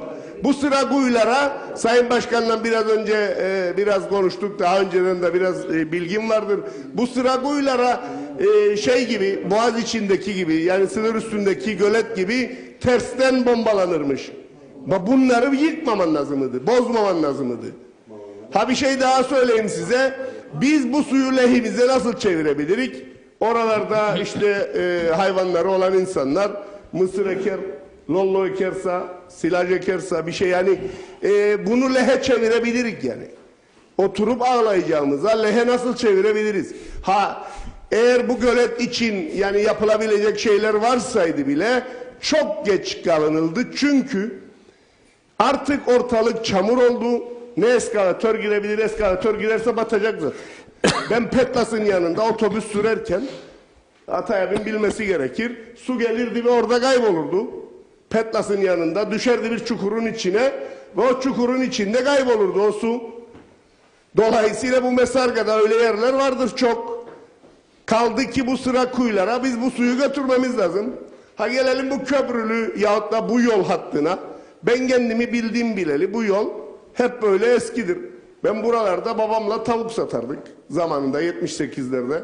Bu sıra guylara Sayın Başkan'la biraz önce biraz konuştuk, daha önceden de biraz bilgim vardır. Bu sıra guylara şey gibi, Boğaz içindeki gibi yani sınır üstündeki gölet gibi tersten bombalanırmış. Bunları yıkmaman lazımdı, bozmaman lazımdı. Ha bir şey daha söyleyeyim size. Biz bu suyu lehimize nasıl çevirebiliriz? Oralarda işte hayvanları olan insanlar mısır eker, lollo ekerse, silaj ekerse bir şey yani bunu lehe çevirebiliriz yani. Oturup ağlayacağımıza lehe nasıl çevirebiliriz? Ha eğer bu gölet için yani yapılabilecek şeyler varsaydı bile çok geç kalınıldı çünkü artık ortalık çamur oldu. Ne eskalatör girebilir, eskalatör girerse batacak zaten. Ben Petlas'ın yanında otobüs sürerken Atay abim bilmesi gerekir. Su gelirdi ve orada kaybolurdu. Petlas'ın yanında düşerdi bir çukurun içine ve o çukurun içinde kaybolurdu o su. Dolayısıyla bu Mesarga'da öyle yerler vardır çok. Kaldı ki bu sıra kuyulara biz bu suyu götürmemiz lazım. Ha gelelim bu köprülü yahut da bu yol hattına. Ben kendimi bildiğim bileli bu yol hep böyle eskidir. Ben buralarda babamla tavuk satardık. Zamanında 78'lerde,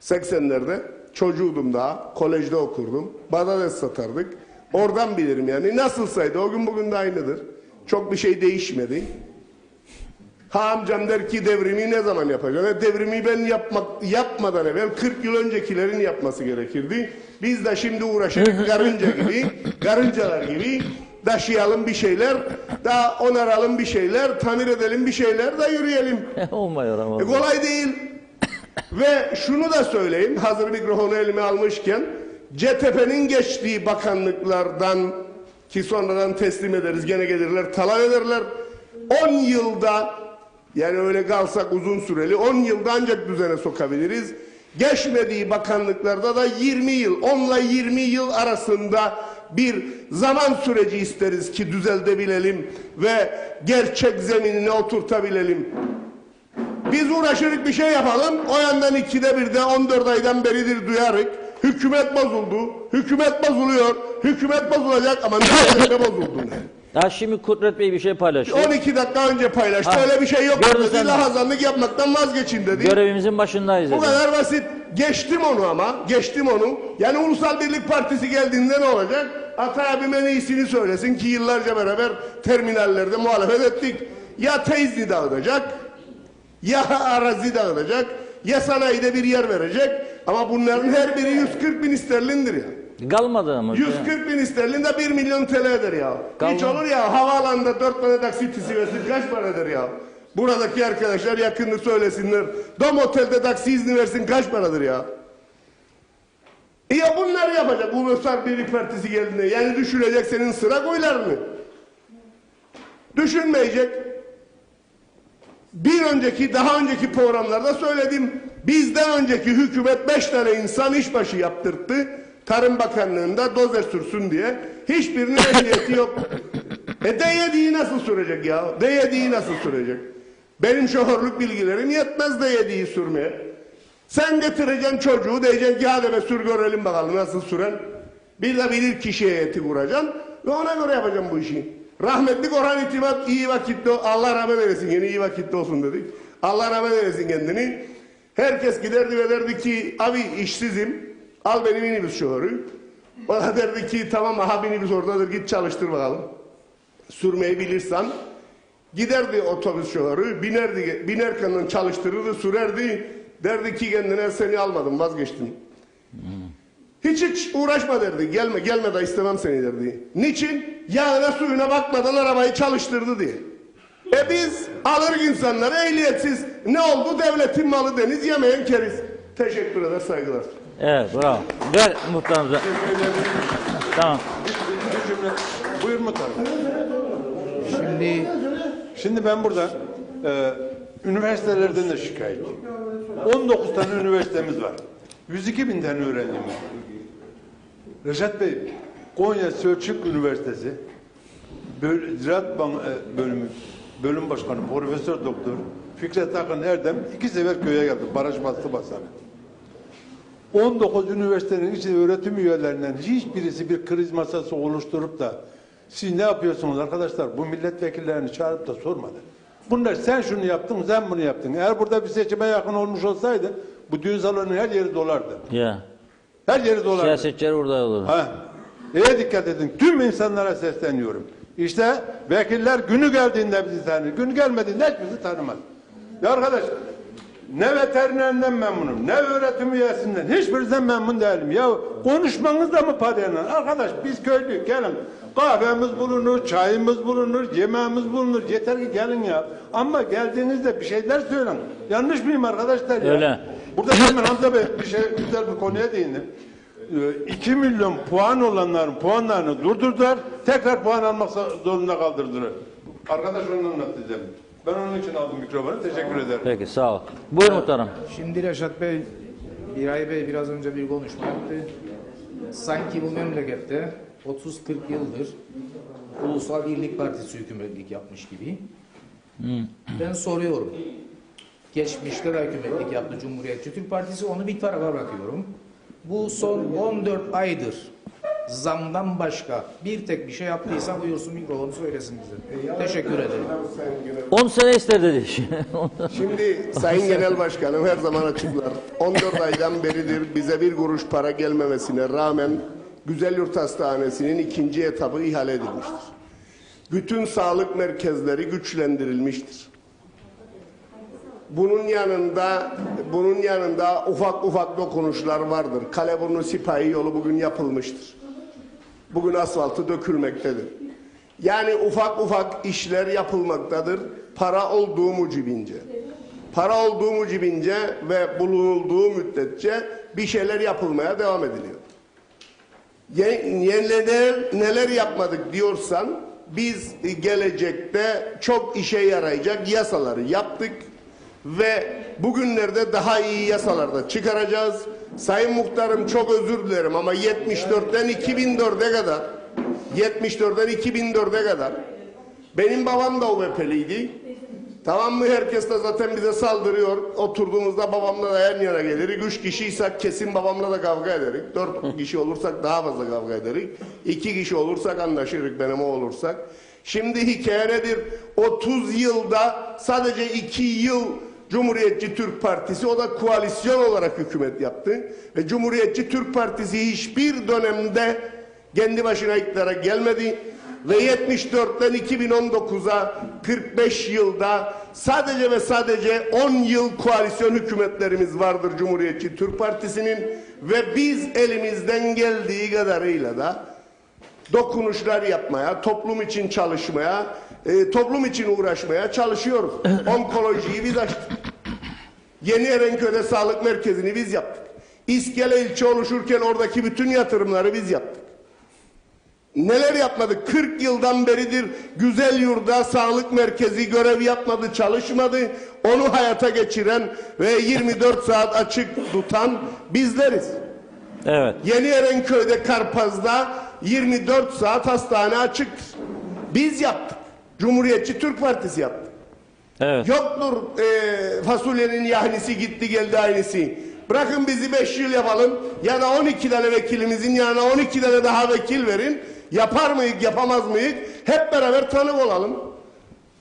80'lerde. Çocuğudum daha, kolejde okurdum. Patates satardık. Oradan bilirim yani. Nasılsaydı o gün bugün de aynıdır. Çok bir şey değişmedi. Ha amcam der ki devrimi ne zaman yapacaksın? Devrimi ben yapmadan evvel 40 yıl öncekilerin yapması gerekirdi. Biz de şimdi uğraşırız karıncalar gibi taşıyalım bir şeyler, daha onaralım bir şeyler, tamir edelim bir şeyler de yürüyelim. Olmuyor ama. Kolay değil. Ve şunu da söyleyeyim, hazır mikrofonu elime almışken, CTP'nin geçtiği bakanlıklardan ki sonradan teslim ederiz, gene gelirler, talan ederler. 10 yılda, yani öyle kalsak uzun süreli, 10 yılda ancak düzene sokabiliriz. Geçmediği bakanlıklarda da 20 yıl, 10 ile 20 yıl arasında bir zaman süreci isteriz ki düzeltebilelim ve gerçek zeminine oturtabilelim. Biz uğraşırık bir şey yapalım, o yandan 2'de 1'de 14 aydan beridir duyarık. Hükümet bozuldu, hükümet bozuluyor, hükümet bozulacak ama ne bozuldu ne? Ya şimdi Kudret Bey bir şey paylaştı. 12 dakika önce paylaştı, Ha, öyle bir şey yok gördün dedi, sen de. lahazanlık yapmaktan vazgeçin dedi. Görevimizin başındayız Bu dedi. kadar basit. Geçtim onu ama, geçtim onu. Yani Ulusal Birlik Partisi geldiğinde ne olacak? Atay abim en iyisini söylesin ki yıllarca beraber terminallerde muhalefet ettik. Ya teyzni dağıtacak, ya arazi dağıtacak, ya sanayide bir yer verecek. Ama bunların her biri 140 bin sterlindir ya. Kalmadı ama. 140 bin sterlin de 1 milyon TL eder ya. Hiç olur ya, havaalanında 4 tane taksitisi versin kaç para eder ya? Buradaki arkadaşlar yakınlık söylesinler. Dom otelde taksi izni versin kaç paradır ya? Ya bunları yapacak Ulusal Birlik Partisi geldiğinde. Yani düşürecek senin sıra koylarını. Düşünmeyecek. Daha önceki programlarda söyledim. Bizden önceki hükümet 5 tane insan işbaşı yaptırttı. Tarım Bakanlığı'nda dozer sürsün diye. Hiçbirinin ehliyeti yok. D7'yi nasıl sürecek ya? D7'yi nasıl sürecek? Benim şoförlük bilgilerim yetmez D7'yi sürmeye. Sen getireceksin çocuğu, diyeceksin ki hadi be sür görelim bakalım nasıl süren. Bir de bilir kişi heyeti kuracaksın ve ona göre yapacağım bu işi. Rahmetli Orhan İtimat iyi vakitte, Allah rahmet eylesin, yine iyi vakitte olsun dedik. Allah rahmet eylesin kendini. Herkes giderdi ve derdi ki abi işsizim, al benim minibüs şoförü. O da derdi ki tamam aha minibüs oradadır, git çalıştır bakalım. Sürmeyi bilirsen. Giderdi otobüs şoförü, binerken çalıştırırdı, sürerdi. Derdi ki kendine seni almadım, vazgeçtim. Hiç uğraşma derdi, gelme da istemem seni derdi. Niçin? Yağına suyuna bakmadan arabayı çalıştırdı diye. Biz alır insanları ehliyetsiz. Ne oldu? Devletin malı deniz, yemeyen keriz. Teşekkür eder, saygılar. Evet, bravo. Ver muhtarımıza. Tamam. Bir cümle. Buyur muhtarım. Şimdi ben burada üniversitelerden de şikayetçiyim. 19 tane üniversitemiz var. 102 bin tane öğrencimiz var. Reşat Bey, Konya Selçuk Üniversitesi Ziraat Bölüm Başkanı Profesör Doktor Fikret Akın Erdem 2 sefer köye geldi. Baraj bastı basanı. 19 üniversitenin içinde öğretim üyelerinden hiçbirisi bir kriz masası oluşturup da siz ne yapıyorsunuz arkadaşlar? Bu milletvekillerini çağırıp da sormadı. Bunlar sen şunu yaptın, sen bunu yaptın. Eğer burada bir seçime yakın olmuş olsaydı bu düğün salonunun her yeri dolardı. Ya. Her yeri dolardı. Siyasetçiler orada olur. Ha. Dikkat edin. Tüm insanlara sesleniyorum. İşte vekiller günü geldiğinde bizi tanır. Günü gelmediğinde hiç bizi tanımaz. Ya arkadaş, ne veterinerinden memnunum, ne öğretim üyesinden, hiçbirinden memnun değilim. Ya konuşmanız da mı parayla? Arkadaş biz köylüyük, gelin. Kahvemiz bulunur, çayımız bulunur, yemeğimiz bulunur. Yeter ki gelin ya. Ama geldiğinizde bir şeyler söyleyin. Yanlış mıyım arkadaşlar ya? Öyle. Burada hemen Hamza Bey güzel bir konuya değindi. 2 milyon puan olanların puanlarını durdurdular. Tekrar puan almak zorunda kaldırdılar. Arkadaş onu anlatacağım. Ben onun için aldım mikrofonu. Teşekkür ederim. Peki sağ ol. Buyur muhtarım. Şimdi Reşat Bey, İray Bey biraz önce bir konuşma yaptı. Sanki bu memlekette 30-40 yıldır Ulusal Birlik Partisi hükümetlik yapmış gibi. Ben soruyorum. Geçmişte de hükümetlik yaptı Cumhuriyetçi Türk Partisi. Onu bir tarafa bırakıyorum. Bu son 14 aydır zamdan başka bir tek bir şey yaptıysa buyursun mikrofonu söylesin bize. Teşekkür ederim. 10 sene ister dedik. Şimdi Sayın Genel Başkanım her zaman açıklar. 14 aydan beridir bize bir kuruş para gelmemesine rağmen Güzelyurt Hastanesi'nin ikinci etabı ihale edilmiştir. Bütün sağlık merkezleri güçlendirilmiştir. Bunun yanında ufak dokunuşlar vardır. Kaleburnu Sipahi yolu bugün yapılmıştır. Bugün asfaltı dökülmektedir. Yani ufak işler yapılmaktadır. Para olduğu mucibince. Para olduğu mucibince ve bulunulduğu müddetçe bir şeyler yapılmaya devam ediliyor. Neler yapmadık diyorsan biz gelecekte çok işe yarayacak yasaları yaptık ve bugünlerde daha iyi yasalar da çıkaracağız. Sayın Muhtarım çok özür dilerim ama 74'ten 2004'e kadar benim babam da UBP'liydi. Tamam mı? Herkes de zaten bize saldırıyor. Oturduğumuzda babamla da yan yana gelirik. 3 kişiysek kesin babamla da kavga ederik. 4 kişi olursak daha fazla kavga ederik. 2 kişi olursak anlaşırık benim o olursak. Şimdi hikaye nedir? 30 yılda sadece 2 yıl Cumhuriyetçi Türk Partisi, o da koalisyon olarak hükümet yaptı. Ve Cumhuriyetçi Türk Partisi hiçbir dönemde kendi başına iktidara gelmedi. Ve 74'ten 2019'a 45 yılda sadece ve sadece 10 yıl koalisyon hükümetlerimiz vardır Cumhuriyetçi Türk Partisi'nin. Ve biz elimizden geldiği kadarıyla da dokunuşlar yapmaya, toplum için çalışmaya, toplum için uğraşmaya çalışıyoruz. Onkolojiyi biz açtık. Yeni Erenköy'de sağlık merkezini biz yaptık. İskele ilçe oluşurken oradaki bütün yatırımları biz yaptık. Neler yapmadık? 40 yıldan beridir Güzelyurt'ta sağlık merkezi görev yapmadı, çalışmadı. Onu hayata geçiren ve 24 saat açık tutan bizleriz. Evet. Yeni Erenköy'de Karpaz'da 24 saat hastane açıktır. Biz yaptık. Cumhuriyetçi Türk Partisi yaptı. Evet. Yoktur fasulyenin yahnisi gitti geldi aynısı. Bırakın bizi 5 yıl yapalım ya da 12 tane vekilimizin yanına 12 tane daha vekil verin. Yapar mıyız, yapamaz mıyız? Hep beraber tanık olalım.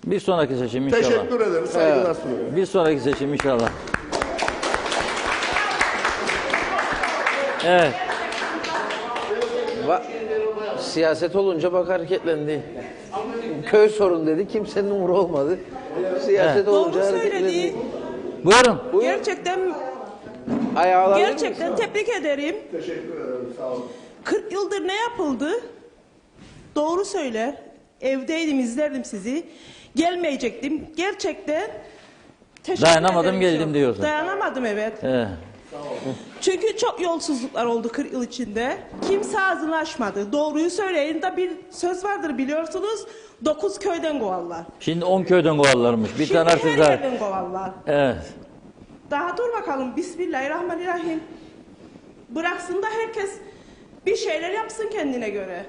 Bir sonraki seçim inşallah. Teşekkür ederim. Saygılar sunuyorum. Bir sonraki seçim inşallah. Evet. Siyaset olunca bak hareketlendi. Köy sorun dedi, kimsenin umuru olmadı. Siyaset olunca Doğru hareketlendi. söylediği. Buyurun. Gerçekten Gerçekten tebrik ederim. Teşekkür ederim. Sağ olun. 40 yıldır ne yapıldı? Doğru söyler. Evdeydim, izlerdim sizi. Gelmeyecektim. Gerçekten teşekkür Dayanamadım, ederim geldim çok. diyorsun. Dayanamadım evet. Evet. Çünkü çok yolsuzluklar oldu 40 yıl içinde. Kimse ağzını açmadı. Doğruyu söyleyin de bir söz vardır biliyorsunuz. 9 köyden kovarlar. Şimdi 10 köyden kovarlarmış. Bir Şimdi tane her artık daha. yerden kovarlar. Evet. Daha dur bakalım. Bismillahirrahmanirrahim. Bıraksın da herkes bir şeyler yapsın kendine göre.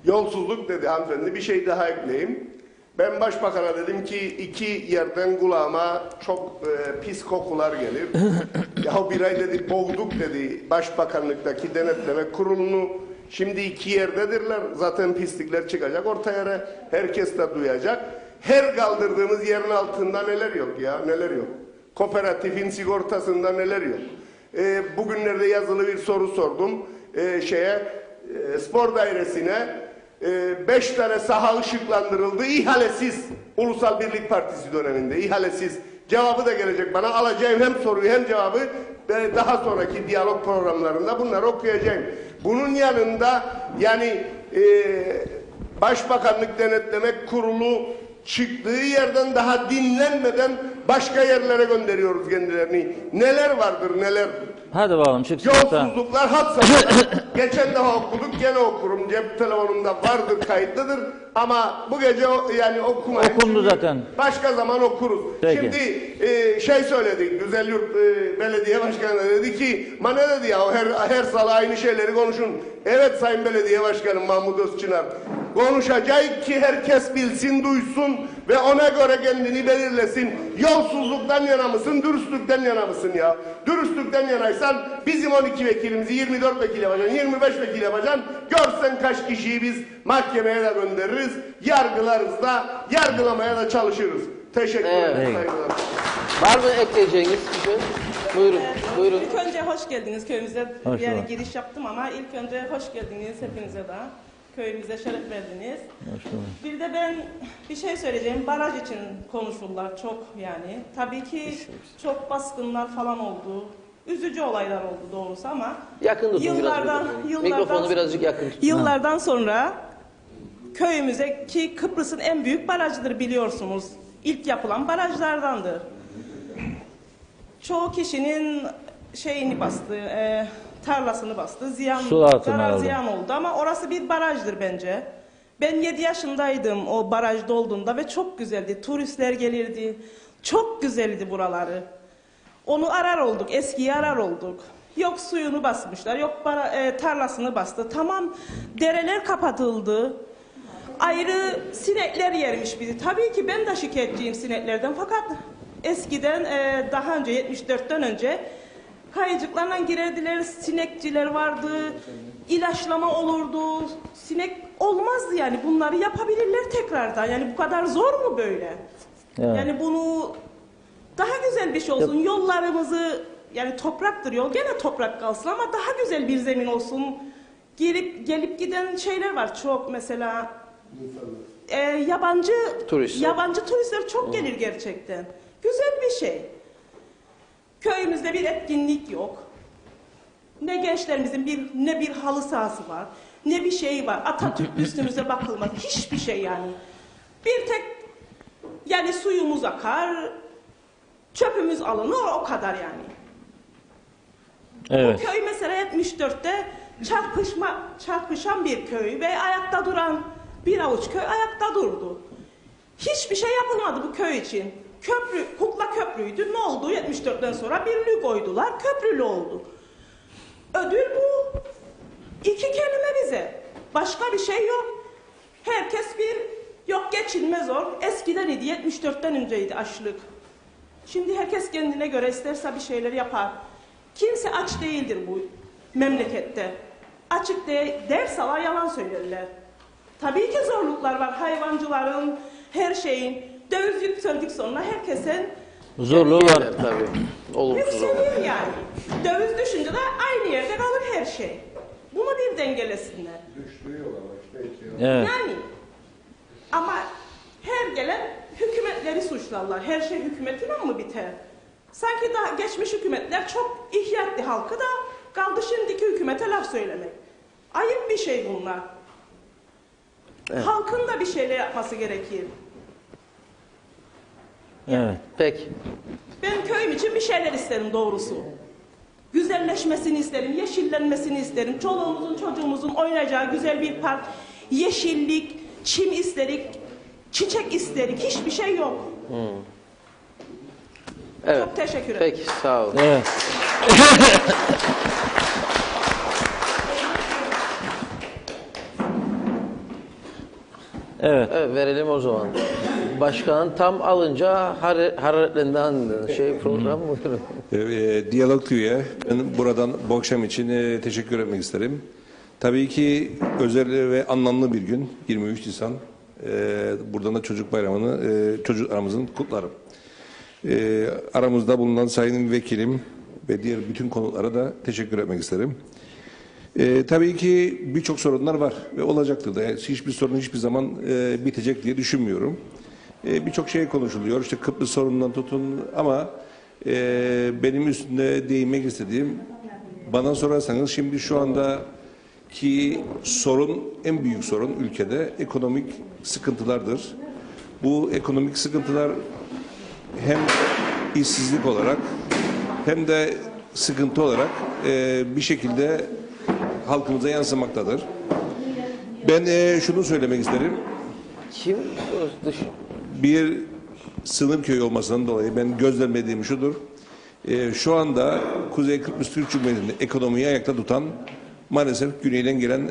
Yolsuzluk dedi hanımefendi. Bir şey daha ekleyeyim. Ben başbakana dedim ki 2 yerden kulağıma çok pis kokular gelir. Ya bir ay dedi boğduk dedi başbakanlıktaki denetleme kurulunu. Şimdi 2 yerdedirler. Zaten pislikler çıkacak ortaya. Herkes de duyacak. Her kaldırdığımız yerin altında neler yok ya neler yok. Kooperatifin sigortasında neler yok. Bugünlerde yazılı bir soru sordum. Spor dairesine 5 tane saha ışıklandırıldı ihalesiz. Ulusal Birlik Partisi döneminde ihalesiz. Cevabı da gelecek bana. Alacağım hem soruyu hem cevabı daha sonraki diyalog programlarında bunları okuyacağım. Bunun yanında yani Başbakanlık Denetleme Kurulu çıktığı yerden daha dinlenmeden başka yerlere gönderiyoruz kendilerini. Neler vardır neler. Hadi bakalım çıksın. Yolsuzluklar had safhada. Geçen defa okuduk gene okurum. Cep telefonumda vardır kayıtlıdır. Ama bu gece yani okumayın. Okundu zaten. Başka zaman okuruz. Peki. Şimdi söyledik. Güzelyurt Belediye Başkanı dedi ki ma ne dedi ya her salı aynı şeyleri konuşun. Evet Sayın Belediye Başkanım Mahmut Özçınar. Konuşacak ki herkes bilsin, duysun ve ona göre kendini belirlesin. Yolsuzluktan yana mısın, dürüstlükten yana mısın ya? Dürüstlükten yanaysan bizim 12 vekilimizi 24 vekil yapacaksın, 25 vekil yapacaksın. Görsen kaç kişiyi biz mahkemeye de göndeririz, yargılarız da, yargılamaya da çalışırız. Teşekkür ederim. Saygılar. Var mı ekleyeceğiniz bir şey? Buyurun, buyurun. İlk önce hoş geldiniz köyümüze. Hoş Yani bulduk. giriş yaptım ama ilk önce hoş geldiniz hepinize de. Köyümüze şeref verdiniz. Bir de ben bir şey söyleyeceğim. Baraj için konuşurlar çok yani. Tabii ki çok baskınlar falan oldu. Üzücü olaylar oldu doğrusu ama Yakın tutun biraz. Mikrofonu birazcık yakın tutun. yıllardan sonra köyümüze, ki Kıbrıs'ın en büyük barajıdır biliyorsunuz. İlk yapılan barajlardandır. Çoğu kişinin şeyini bastı, tarlasını bastı, Su altına zarar aldı. ziyan oldu ama orası bir barajdır bence. Ben 7 yaşındaydım o barajda olduğunda ve çok güzeldi. Turistler gelirdi. Çok güzeldi buraları. Onu arar olduk, eskiyi arar olduk. Yok suyunu basmışlar, yok tarlasını bastı. Tamam, dereler kapatıldı. Ayrı sinekler yermiş bizi. Tabii ki ben de şikayetçiyim sineklerden fakat eskiden daha önce 74'ten önce kayıcıklarla girerdiler, sinekçiler vardı, ilaçlama olurdu, sinek olmazdı yani bunları yapabilirler tekrardan. Yani bu kadar zor mu böyle? Evet. Yani bunu daha güzel bir şey olsun. Yollarımızı yani topraktır yol gene toprak kalsın ama daha güzel bir zemin olsun. Gelip giden şeyler var çok mesela. Yabancı turistler çok gelir gerçekten. Güzel bir şey. Köyümüzde bir etkinlik yok. Ne gençlerimizin ne bir halı sahası var, ne bir şey var. Atatürk üstümüze bakılmaz. Hiçbir şey yani. Bir tek yani suyumuz akar, çöpümüz alınır o kadar yani. Evet. Bu köy mesela 74'te çarpışan bir köy ve ayakta duran bir avuç köy ayakta durdu. Hiçbir şey yapılmadı bu köy için. Kukla köprüydü. Ne oldu? 74'ten sonra bir lü koydular. Köprülü oldu. Ödül bu. 2 kelime bize. Başka bir şey yok. Herkes yok geçinme zor. Eskiden idi. 74'ten önceydi açlık. Şimdi herkes kendine göre isterse bir şeyler yapar. Kimse aç değildir bu memlekette. Açık derseler yalan söylerler. Tabii ki zorluklar var. Hayvancıların, her şeyin. Döviz yükseldikçe sonra herkesin Zorluğu var. Tabii. Olumsuz olur. yükselir yani. Döviz düşünce de aynı yerde kalır her şey. Bunu bir dengelesinler. Evet. Yani ama her gelen hükümetleri suçlarlar. Her şey hükümetiyle mi biter? Sanki daha geçmiş hükümetler çok ihya etti halkı da kaldı şimdiki hükümete laf söylemek. Ayıp bir şey bunlar. Evet. Halkın da bir şeyler yapması gerekir. Evet. Peki. Ben köyüm için bir şeyler isterim doğrusu. Güzelleşmesini isterim, yeşillenmesini isterim. Çoluğumuzun, çocuğumuzun oynayacağı güzel bir park, yeşillik, çim isterik, çiçek isterik. Hiçbir şey yok. Evet. Çok teşekkür ederim. Peki, sağ olun. Evet. Evet. Evet, verelim o zaman. Başkan tam alınca hararetlerinden program buyurun. Diyalog TV'ye ben buradan bu akşam için teşekkür etmek isterim. Tabii ki özel ve anlamlı bir gün 23 Nisan. Buradan da Çocuk Bayramı'nı çocuklarımızın kutlarım. Aramızda bulunan sayın vekilim ve diğer bütün konuklara da teşekkür etmek isterim. Tabii ki birçok sorunlar var ve olacaktır da hiçbir sorun hiçbir zaman bitecek diye düşünmüyorum. Birçok şey konuşuluyor. İşte Kıbrıs sorunundan tutun ama benim üstünde değinmek istediğim bana sorarsanız şimdi şu andaki sorun en büyük sorun ülkede ekonomik sıkıntılardır. Bu ekonomik sıkıntılar hem işsizlik olarak hem de sıkıntı olarak bir şekilde halkımıza yansımaktadır. Ben şunu söylemek isterim. Kim? Bir sınır köyü olmasından dolayı ben gözlemlediğim şudur. Şu anda Kuzey Kıbrıs Türk Cumhuriyeti'nde ekonomiyi ayakta tutan maalesef güneyden gelen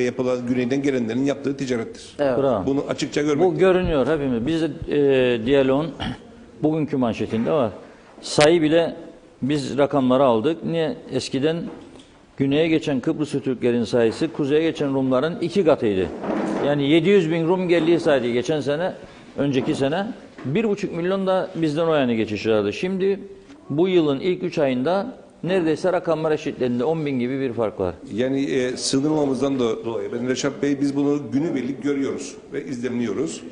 yapılan güneyden gelenlerin yaptığı ticarettir. Bravo. Bunu açıkça görmek. Bu görünüyor hepimiz. Biz de Diyalog'un bugünkü manşetinde var. Sayı bile biz rakamları aldık. Niye? Eskiden güneye geçen Kıbrıslı Türklerin sayısı kuzeye geçen Rumların 2 katıydı. Yani 700 bin Rum geldiği sayıydı geçen sene, önceki sene. 1,5 milyon da bizden o yana geçiş vardı. Şimdi bu yılın ilk 3 ayında neredeyse rakamlar eşitlendi. 10 bin gibi bir fark var. Yani sınırlamamızdan dolayı ben Reşat Bey biz bunu günübirlik görüyoruz ve izlemliyoruz.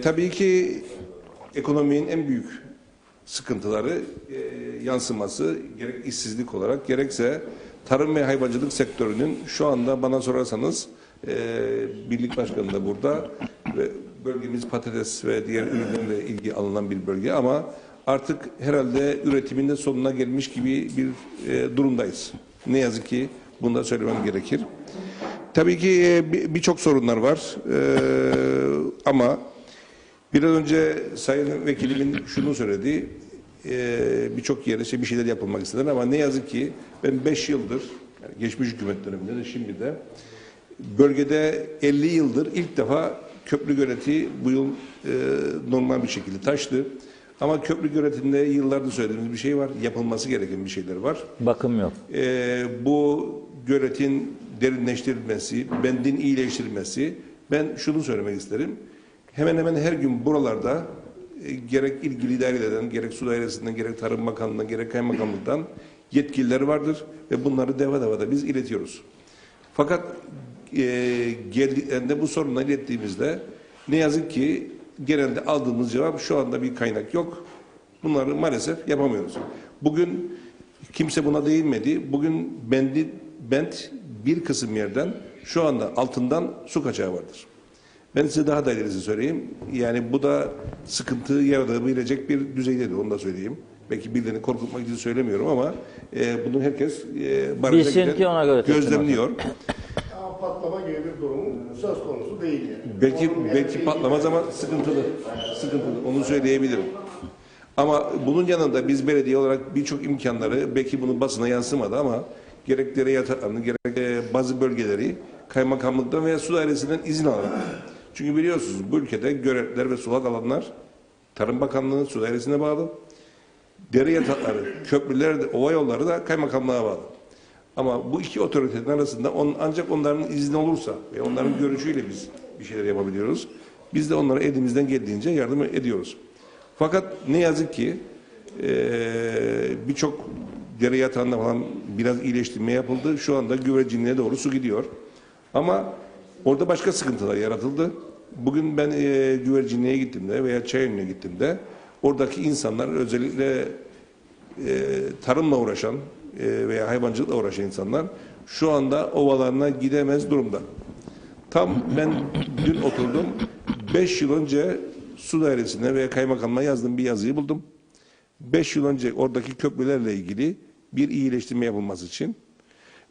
Tabii ki ekonominin en büyük sıkıntıları yansıması gerek işsizlik olarak gerekse tarım ve hayvancılık sektörünün şu anda bana sorarsanız Birlik Başkanı da burada ve bölgemiz patates ve diğer ürünlerle ilgi alınan bir bölge ama artık herhalde üretiminde sonuna gelmiş gibi bir durumdayız. Ne yazık ki bunu da söylemem gerekir. Tabii ki birçok sorunlar var ama biraz önce Sayın Vekilimin şunu söyledi, birçok yerde bir şeyler yapılmak istenir ama ne yazık ki ben 5 yıldır, yani geçmiş hükümet döneminde de şimdi de bölgede 50 yıldır ilk defa köprü göleti bu yıl normal bir şekilde taştı. Ama köprü göletinde yıllardır söylediğimiz bir şey var, yapılması gereken bir şeyler var. Bakım yok. Bu göletin derinleştirilmesi, bendin iyileştirilmesi, ben şunu söylemek isterim. Hemen hemen her gün buralarda gerek ilgili idareden, gerek su dairesinden, gerek Tarım Bakanlığı'ndan, gerek Kaymakamlık'tan yetkililer vardır ve bunları da biz iletiyoruz. Fakat geldiklerinde bu sorunları ilettiğimizde ne yazık ki genelde aldığımız cevap şu anda bir kaynak yok. Bunları maalesef yapamıyoruz. Bugün kimse buna değinmedi. Bugün bent bir kısım yerden şu anda altından su kaçağı vardır. Ben size daha da ilerisi söyleyeyim. Yani bu da sıkıntı yaratabilecek bir düzeydedir. Onu da söyleyeyim. Belki birilerini korkutmak için söylemiyorum ama bunu herkes bilsin ki ona göre gözlemliyor. Patlama gibi bir durum söz konusu değil yani. Belki patlamaz ama sıkıntılı. Onu söyleyebilirim. Ama bunun yanında biz belediye olarak birçok imkanları belki bunu basına yansımadı ama gerek dere yataklarını gerek bazı bölgeleri kaymakamlıktan veya su dairesinden izin alarak. Çünkü biliyorsunuz bu ülkede göletler ve sulak alanlar Tarım Bakanlığı su dairesine bağlı. Dere yatakları, köprüler, ova yolları da kaymakamlığa bağlı. Ama bu iki otoritenin arasında ancak onların izni olursa ve onların görüşüyle biz bir şeyler yapabiliyoruz. Biz de onlara elimizden geldiğince yardım ediyoruz. Fakat ne yazık ki birçok dere yatağında falan biraz iyileştirme yapıldı. Şu anda güvercinliğe doğru su gidiyor. Ama orada başka sıkıntılar yaratıldı. Bugün ben güvercinliğe gittiğimde veya Çayönü'ne gittiğimde oradaki insanlar özellikle tarımla uğraşan veya hayvancılıkla uğraşan insanlar şu anda ovalarına gidemez durumda. Tam ben dün oturdum. 5 yıl önce su dairesine veya kaymakamlığa yazdığım bir yazıyı buldum. 5 yıl önce oradaki köprülerle ilgili bir iyileştirme yapılması için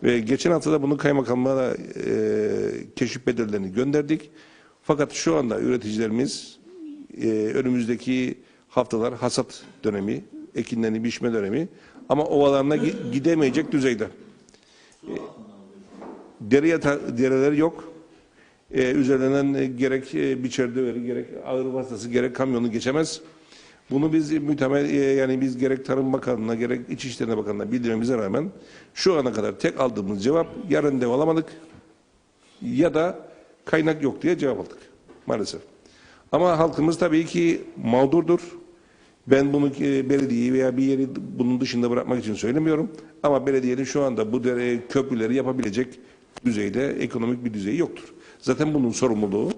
ve geçen hafta da bunu kaymakamlığa keşif bedellerini gönderdik. Fakat şu anda üreticilerimiz önümüzdeki haftalar hasat dönemi, ekinlerini biçme dönemi ama ovalarına gidemeyecek düzeyde. Dereler yok. Üzerinden gerek biçer döveri, gerek ağır vasıtası, gerek kamyonu geçemez. Bunu biz yani biz gerek Tarım Bakanlığı'na gerek İçişleri Bakanlığı'na bildirmemize rağmen şu ana kadar tek aldığımız cevap ya randevu alamadık ya da kaynak yok diye cevap aldık maalesef. Ama halkımız tabii ki mağdurdur. Ben bunu belediyeyi veya bir yeri bunun dışında bırakmak için söylemiyorum. Ama belediyenin şu anda bu köprüleri yapabilecek düzeyde ekonomik bir düzeyi yoktur. Zaten bunun sorumluluğu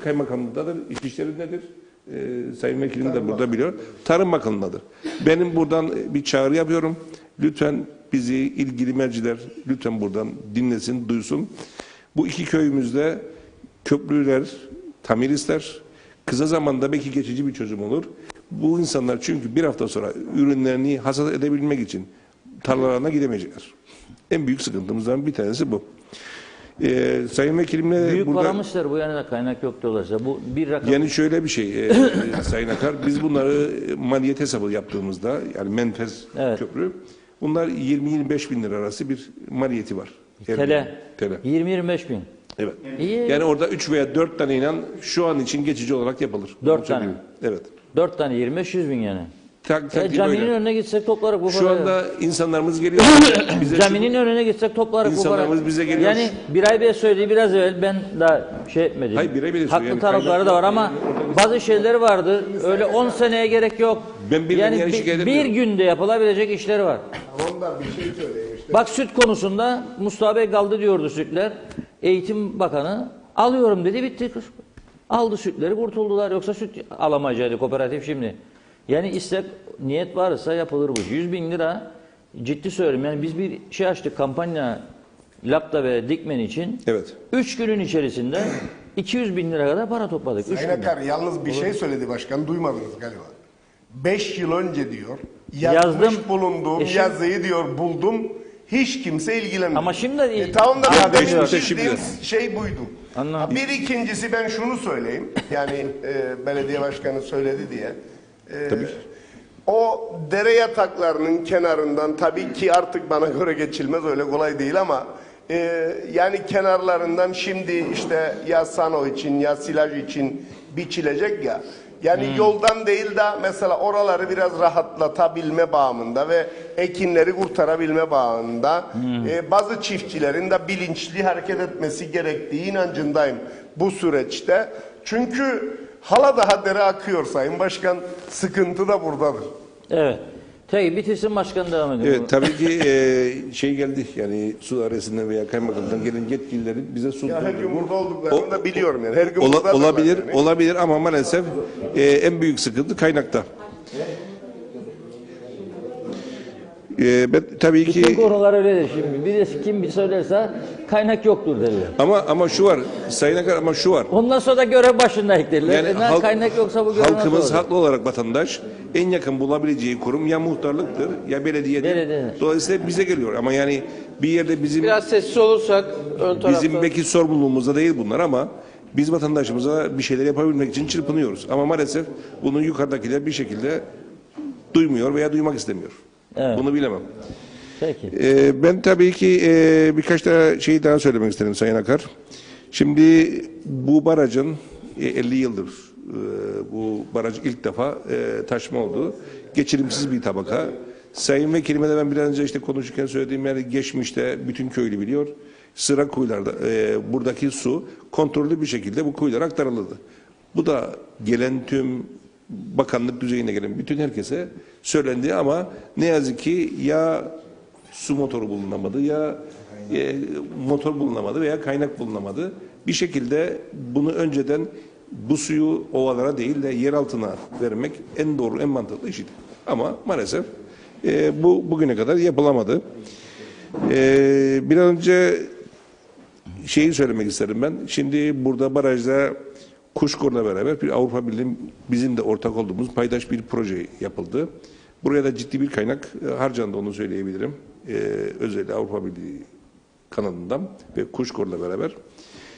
kaymakamlıktadır, İçişleri'ndedir. Sayın Vekilim de burada biliyor. Tarım Bakanlığı'ndadır. Benim buradan bir çağrı yapıyorum. Lütfen bizi ilgili merciler lütfen buradan dinlesin, duysun. Bu iki köyümüzde köprüler tamir ister. Kısa zamanda belki geçici bir çözüm olur. Bu insanlar çünkü bir hafta sonra ürünlerini hasat edebilmek için tarlalarına gidemeyecekler. En büyük sıkıntımızdan bir tanesi bu. Sayın Vekilimle büyük burada... para mı ister bu yani da kaynak yok diyorlarsa bu bir rakam. Yani şöyle bir şey Sayın Akar, biz bunları maliyet hesabı yaptığımızda yani menfez köprü Bunlar 20-25 bin lira arası bir maliyeti var. TL. TL. 20-25 bin. Evet. İyi. Yani orada 3 veya 4 tane inan şu an için geçici olarak yapılır. 4 Onu tane. söyleyeyim. Evet. 4 tane 25-100 bin yani. Taktiği Caminin böyle. önüne gitsek toplarız bu Şu parayı. anda insanlarımız geliyor. bize Caminin önüne gitsek toplarız bu parayı. İnsanlarımız bize geliyor. Yani Biray Bey söyledi biraz evvel, ben daha şey etmedim. Hayır, Biray Bey de Haklı söylüyor. tarafları da var ama bazı şeyleri vardı. Öyle 10 seneye gerek yok. Ben bir yani yani şikayet bir etmiyorum. günde yapılabilecek işleri var. Ondan bir şey söyleyeyim işte. Bak süt konusunda Mustafa Bey kaldı diyordu sütler. Eğitim Bakanı alıyorum dedi, bitti. Aldı sütleri, kurtuldular. Yoksa süt alamayacaktı kooperatif şimdi. Yani istek, niyet varsa yapılır bu. 100 bin lira ciddi söylüyorum. Yani biz bir şey açtık, kampanya Lapta ve Dikmen için. Evet. 3 günün içerisinde 200 bin lira kadar para topladık. 3 Sayın günde. Akar yalnız bir şey söyledi başkan, duymadınız galiba. 5 yıl önce diyor, Yazdım. yazmış bulunduğum Şimdi- yazıyı diyor buldum, hiç kimse ilgilenmiyor. Ama şimdi de tamam da Ama ben bilmiyorum. benim çizdiğim şey buydu. Anladım. Bir ikincisi ben şunu söyleyeyim, yani belediye başkanı söyledi diye. Tabii. O dere yataklarının kenarından, tabii ki artık bana göre geçilmez, öyle kolay değil ama yani kenarlarından şimdi işte ya sano için ya silaj için biçilecek ya. Yani yoldan değil de mesela oraları biraz rahatlatabilme bağımında ve ekinleri kurtarabilme bağında bazı çiftçilerin de bilinçli hareket etmesi gerektiği inancındayım bu süreçte. Çünkü hala daha dere akıyor Sayın Başkan, sıkıntı da buradadır. Evet. Peki bitirsin başkan, devam ediyor. Evet, tabii ki şey geldi, yani su arasından veya kaymakamdan gelen yetkililerin bize sunduğu. Ya her gün burada olduklarını da biliyorum yani. Her gün buradadırlar olabilir, yani. olabilir ama maalesef en büyük sıkıntı kaynakta. Ben tabii Bütün ki konular öyledir şimdi. Birisi kim bir söylerse kaynak yoktur derler. ama şu var Sayın Akar, ama şu var. Ondan sonra da görev başındayız derler. Yani Kaynak yoksa bu görev halkımız nasıl olur? haklı olarak vatandaş en yakın bulabileceği kurum ya muhtarlıktır ya belediyedir. Belediye. Dolayısıyla bize geliyor ama yani bir yerde bizim Biraz sessiz olursak ön tarafta. bizim belki sorumluluğumuzda değil bunlar ama biz vatandaşımıza bir şeyler yapabilmek için çırpınıyoruz. Ama maalesef bunu yukarıdakiler bir şekilde duymuyor veya duymak istemiyor. Evet. Bunu bilemem. Peki. Ben tabii ki birkaç da şey daha söylemek isterim Sayın Akar. Şimdi bu barajın 50 yıldır bu baraj ilk defa taşma oldu. Geçirimsiz bir tabaka. Sayın Vekilime de ben biraz önce işte konuşurken söylediğim, yani geçmişte bütün köylü biliyor. Sıra kuyularda buradaki su kontrollü bir şekilde bu kuyulara aktarılırdı. Bu da gelen tüm bakanlık düzeyine gelen bütün herkese söylendi ama ne yazık ki ya su motoru bulunamadı ya motor bulunamadı veya kaynak bulunamadı. Bir şekilde bunu önceden bu suyu ovalara değil de yer altına vermek en doğru, en mantıklı işiydi. Ama maalesef bu bugüne kadar yapılamadı. Bir an önce şeyi söylemek isterim ben. Şimdi burada barajda Kuşkor'la beraber bir Avrupa Birliği bizim de ortak olduğumuz paydaş bir proje yapıldı. Buraya da ciddi bir kaynak harcandı, onu söyleyebilirim. Özellikle Avrupa Birliği kanalından ve Kuşkor'la beraber.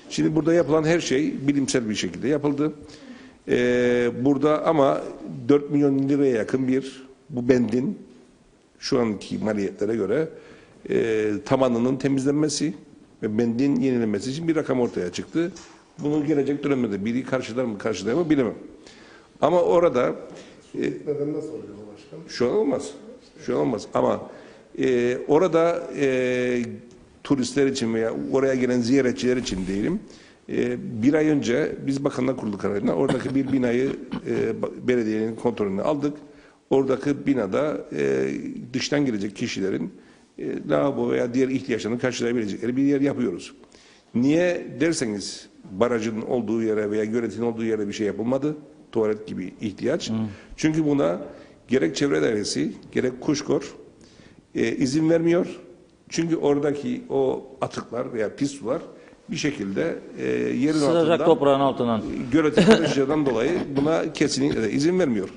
Şimdi burada yapılan her şey bilimsel bir şekilde yapıldı. Burada ama 4 milyon liraya yakın bir bu bendin şu anki maliyetlere göre tabanının temizlenmesi ve bendin yenilenmesi için bir rakam ortaya çıktı. Bunu gelecek dönemde biri karşılar mı karşılayar mı bilemem. Ama orada Neden nasıl oluyor başkan? şu an olmaz. Şu an olmaz ama orada turistler için veya oraya gelen ziyaretçiler için diyelim, bir ay önce biz Bakanlar Kurulu kararıyla oradaki bir binayı belediyenin kontrolüne aldık. Oradaki binada dıştan gelecek kişilerin lavabo veya diğer ihtiyaçlarını karşılayabilecekleri bir yer yapıyoruz. Niye derseniz barajın olduğu yere veya göletin olduğu yere bir şey yapılmadı. Tuvalet gibi ihtiyaç. Çünkü buna gerek çevre dairesi gerek Kuşkor izin vermiyor. Çünkü oradaki o atıklar veya pis sular bir şekilde yerin Sıcak altından, toprağın altından. göletin karışacağından dolayı buna kesinlikle de izin vermiyor.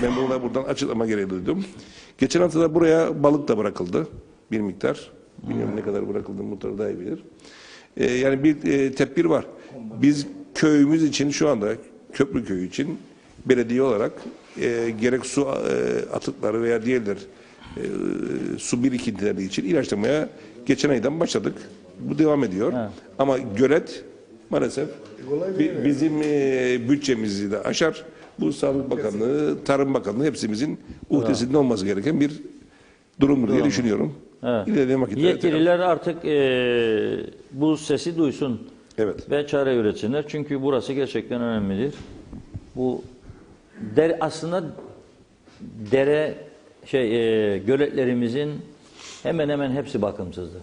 Ben bunu buradan açıklama gereği duydum. Geçen hafta da buraya balık da bırakıldı. Bir miktar. Bilmiyorum ne kadar bırakıldı, muhtar daha iyi bilir. Yani bir tedbir var. Biz köyümüz için şu anda Köprü Köyü için belediye olarak gerek su atıkları veya diğerler su birikintileri için ilaçlamaya geçen aydan başladık. Bu devam ediyor. Evet. Ama gölet maalesef bizim bütçemizi de aşar. Bu Sağlık Bakanlığı, Tarım Bakanlığı hepsimizin uhdesinde olması gereken bir durumdur diye düşünüyorum. Evet. İlerleyen vakitte Yetkililer artık bu sesi duysun evet. ve çare üretsinler. Çünkü burası gerçekten önemlidir. Bu aslında dere göletlerimizin hemen hemen hepsi bakımsızdır.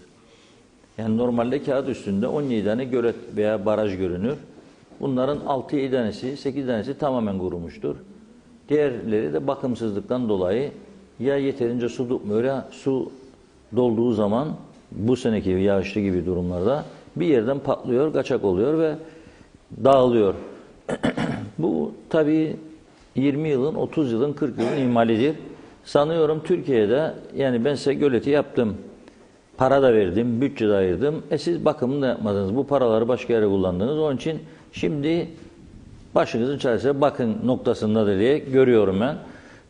Yani normalde kağıt üstünde 17 tane gölet veya baraj görünür. Bunların 6-7 tanesi, 8 tanesi tamamen kurumuştur. Diğerleri de bakımsızlıktan dolayı ya yeterince su tutmuyor ya su dolduğu zaman bu seneki yağışlı gibi durumlarda bir yerden patlıyor, kaçak oluyor ve dağılıyor. Bu tabii 20 yılın, 30 yılın, 40 yılın ihmalidir. Sanıyorum Türkiye'de yani ben size göleti yaptım, para da verdim, bütçe de ayırdım. Siz bakımını da yapmadınız. Bu paraları başka yere kullandınız. Onun için şimdi başınızın çaresine bakın noktasındadır diye görüyorum ben.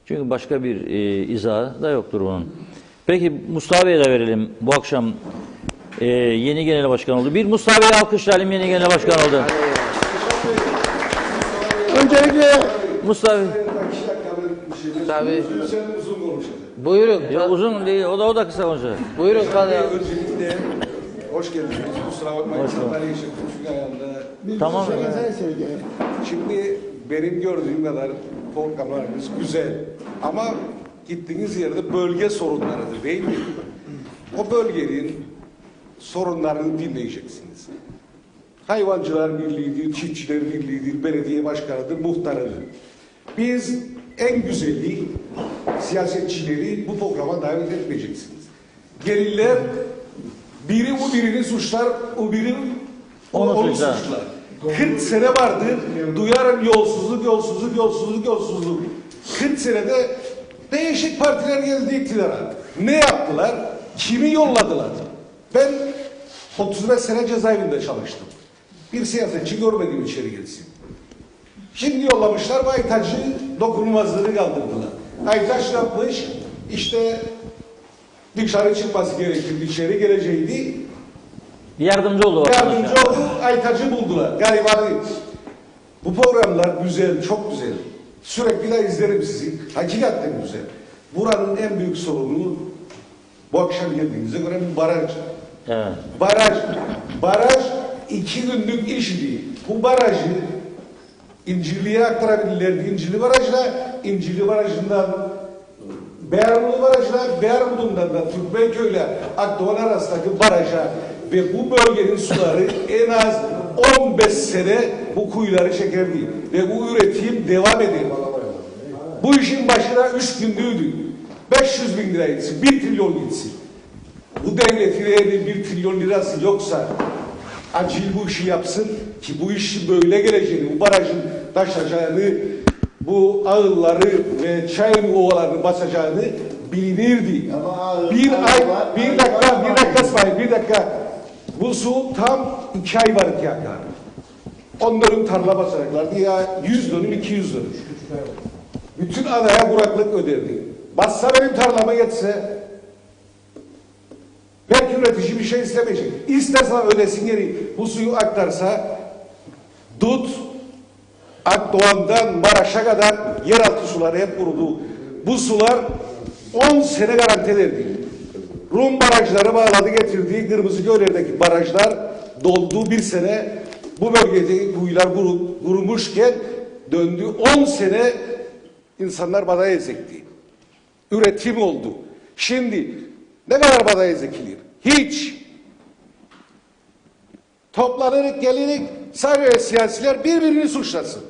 Çünkü başka bir izahı da yoktur bunun. Peki Mustafa Bey'e de verelim. Bu akşam yeni genel başkan oldu. Bir Mustafa Bey'i alkışlayalım, yeni genel başkan oldu. Öncelikle Mustafa Bey. Tabii. Buyurun. Ya uzun değil, o da kısa konuşacak. Buyurun Kanal. Öncelikle hoş geldiniz. Kusura bakmayın. İnsanlar yaşadık ayağında. Tamam. Şimdi benim gördüğüm kadar programlarınız güzel. Ama gittiğiniz yerde bölge sorunlarıdır değil mi? O bölgenin sorunlarını dinleyeceksiniz. Hayvancılar Birliği'dir, Çiftçiler Birliği'dir, belediye başkanıdır, muhtarıdır. Biz en güzeli siyasetçileri bu programa davet etmeyeceksiniz. Gelirler, biri o birini suçlar, o biri onu suçlar. 40 sene vardır, duyarım yolsuzluk. 40 senede değişik partiler geldi iktidara. Ne yaptılar? Kimi yolladılar? Ben 35 sene cezaevinde çalıştım. Bir siyasetçi görmedim içeri gelsin. Şimdi yollamışlar ve Aytaç'ı dokunulmazlığını kaldırdılar. Aytaç yapmış, işte dışarı çıkması gerekirdi, içeri geleceğiydi. Yardımcı oldu. Yardımcı oldu, Aytaç'ı buldular. Garibanı. Bu programlar güzel, çok güzel. Sürekli de izlerim sizi. Hakikaten güzel. Buranın en büyük sorunu bu akşam geldiğimize göre bir baraj. Evet. Baraj 2 günlük iş değil. Bu barajı İncirli'ye aktarabilirlerdi. İncirli Barajı'ndan Beyrumlu Barajı'na, Beyrumlu'ndan da Türkmenköy'le Akdoğan arasındaki baraja ve bu bölgenin suları en az 15 sene bu kuyuları çekerdi. Ve bu üretim devam eder. Bu işin başına 3 gündüydü. 500 bin lira gitsin, 1 trilyon gitsin. Bu devletin eğer 1 trilyon lirası yoksa acil bu işi yapsın ki bu işi böyle geleceğini, bu barajın taşacağını, bu ağılları ve çayın ovalarını basacağını bilinirdi. Bir dakika. Bu su tam 2 ay var ki yakar. 10 dönüm tarla basacaklardı ya 100 dönüm 200 dönüm. Bütün adaya kuraklık öderdi. Bassa benim tarlama geçse belki üretici bir şey istemeyecek. İsterse ödesin geri bu suyu aktarsa Dut, Akdoğan'dan Maraş'a kadar yeraltı suları hep kurudu. Bu sular 10 sene garanti ederdi. Rum barajları bağladı getirdiği Kırmızıgöl'lerdeki barajlar doldu bir sene. Bu bölgede kuyular kurumuşken döndü 10 sene insanlar badaya ezekti. Üretim oldu. Şimdi ne kadar badaya ezekilir? Hiç. Toplanırık gelirik sadece siyasiler birbirini suçlasın.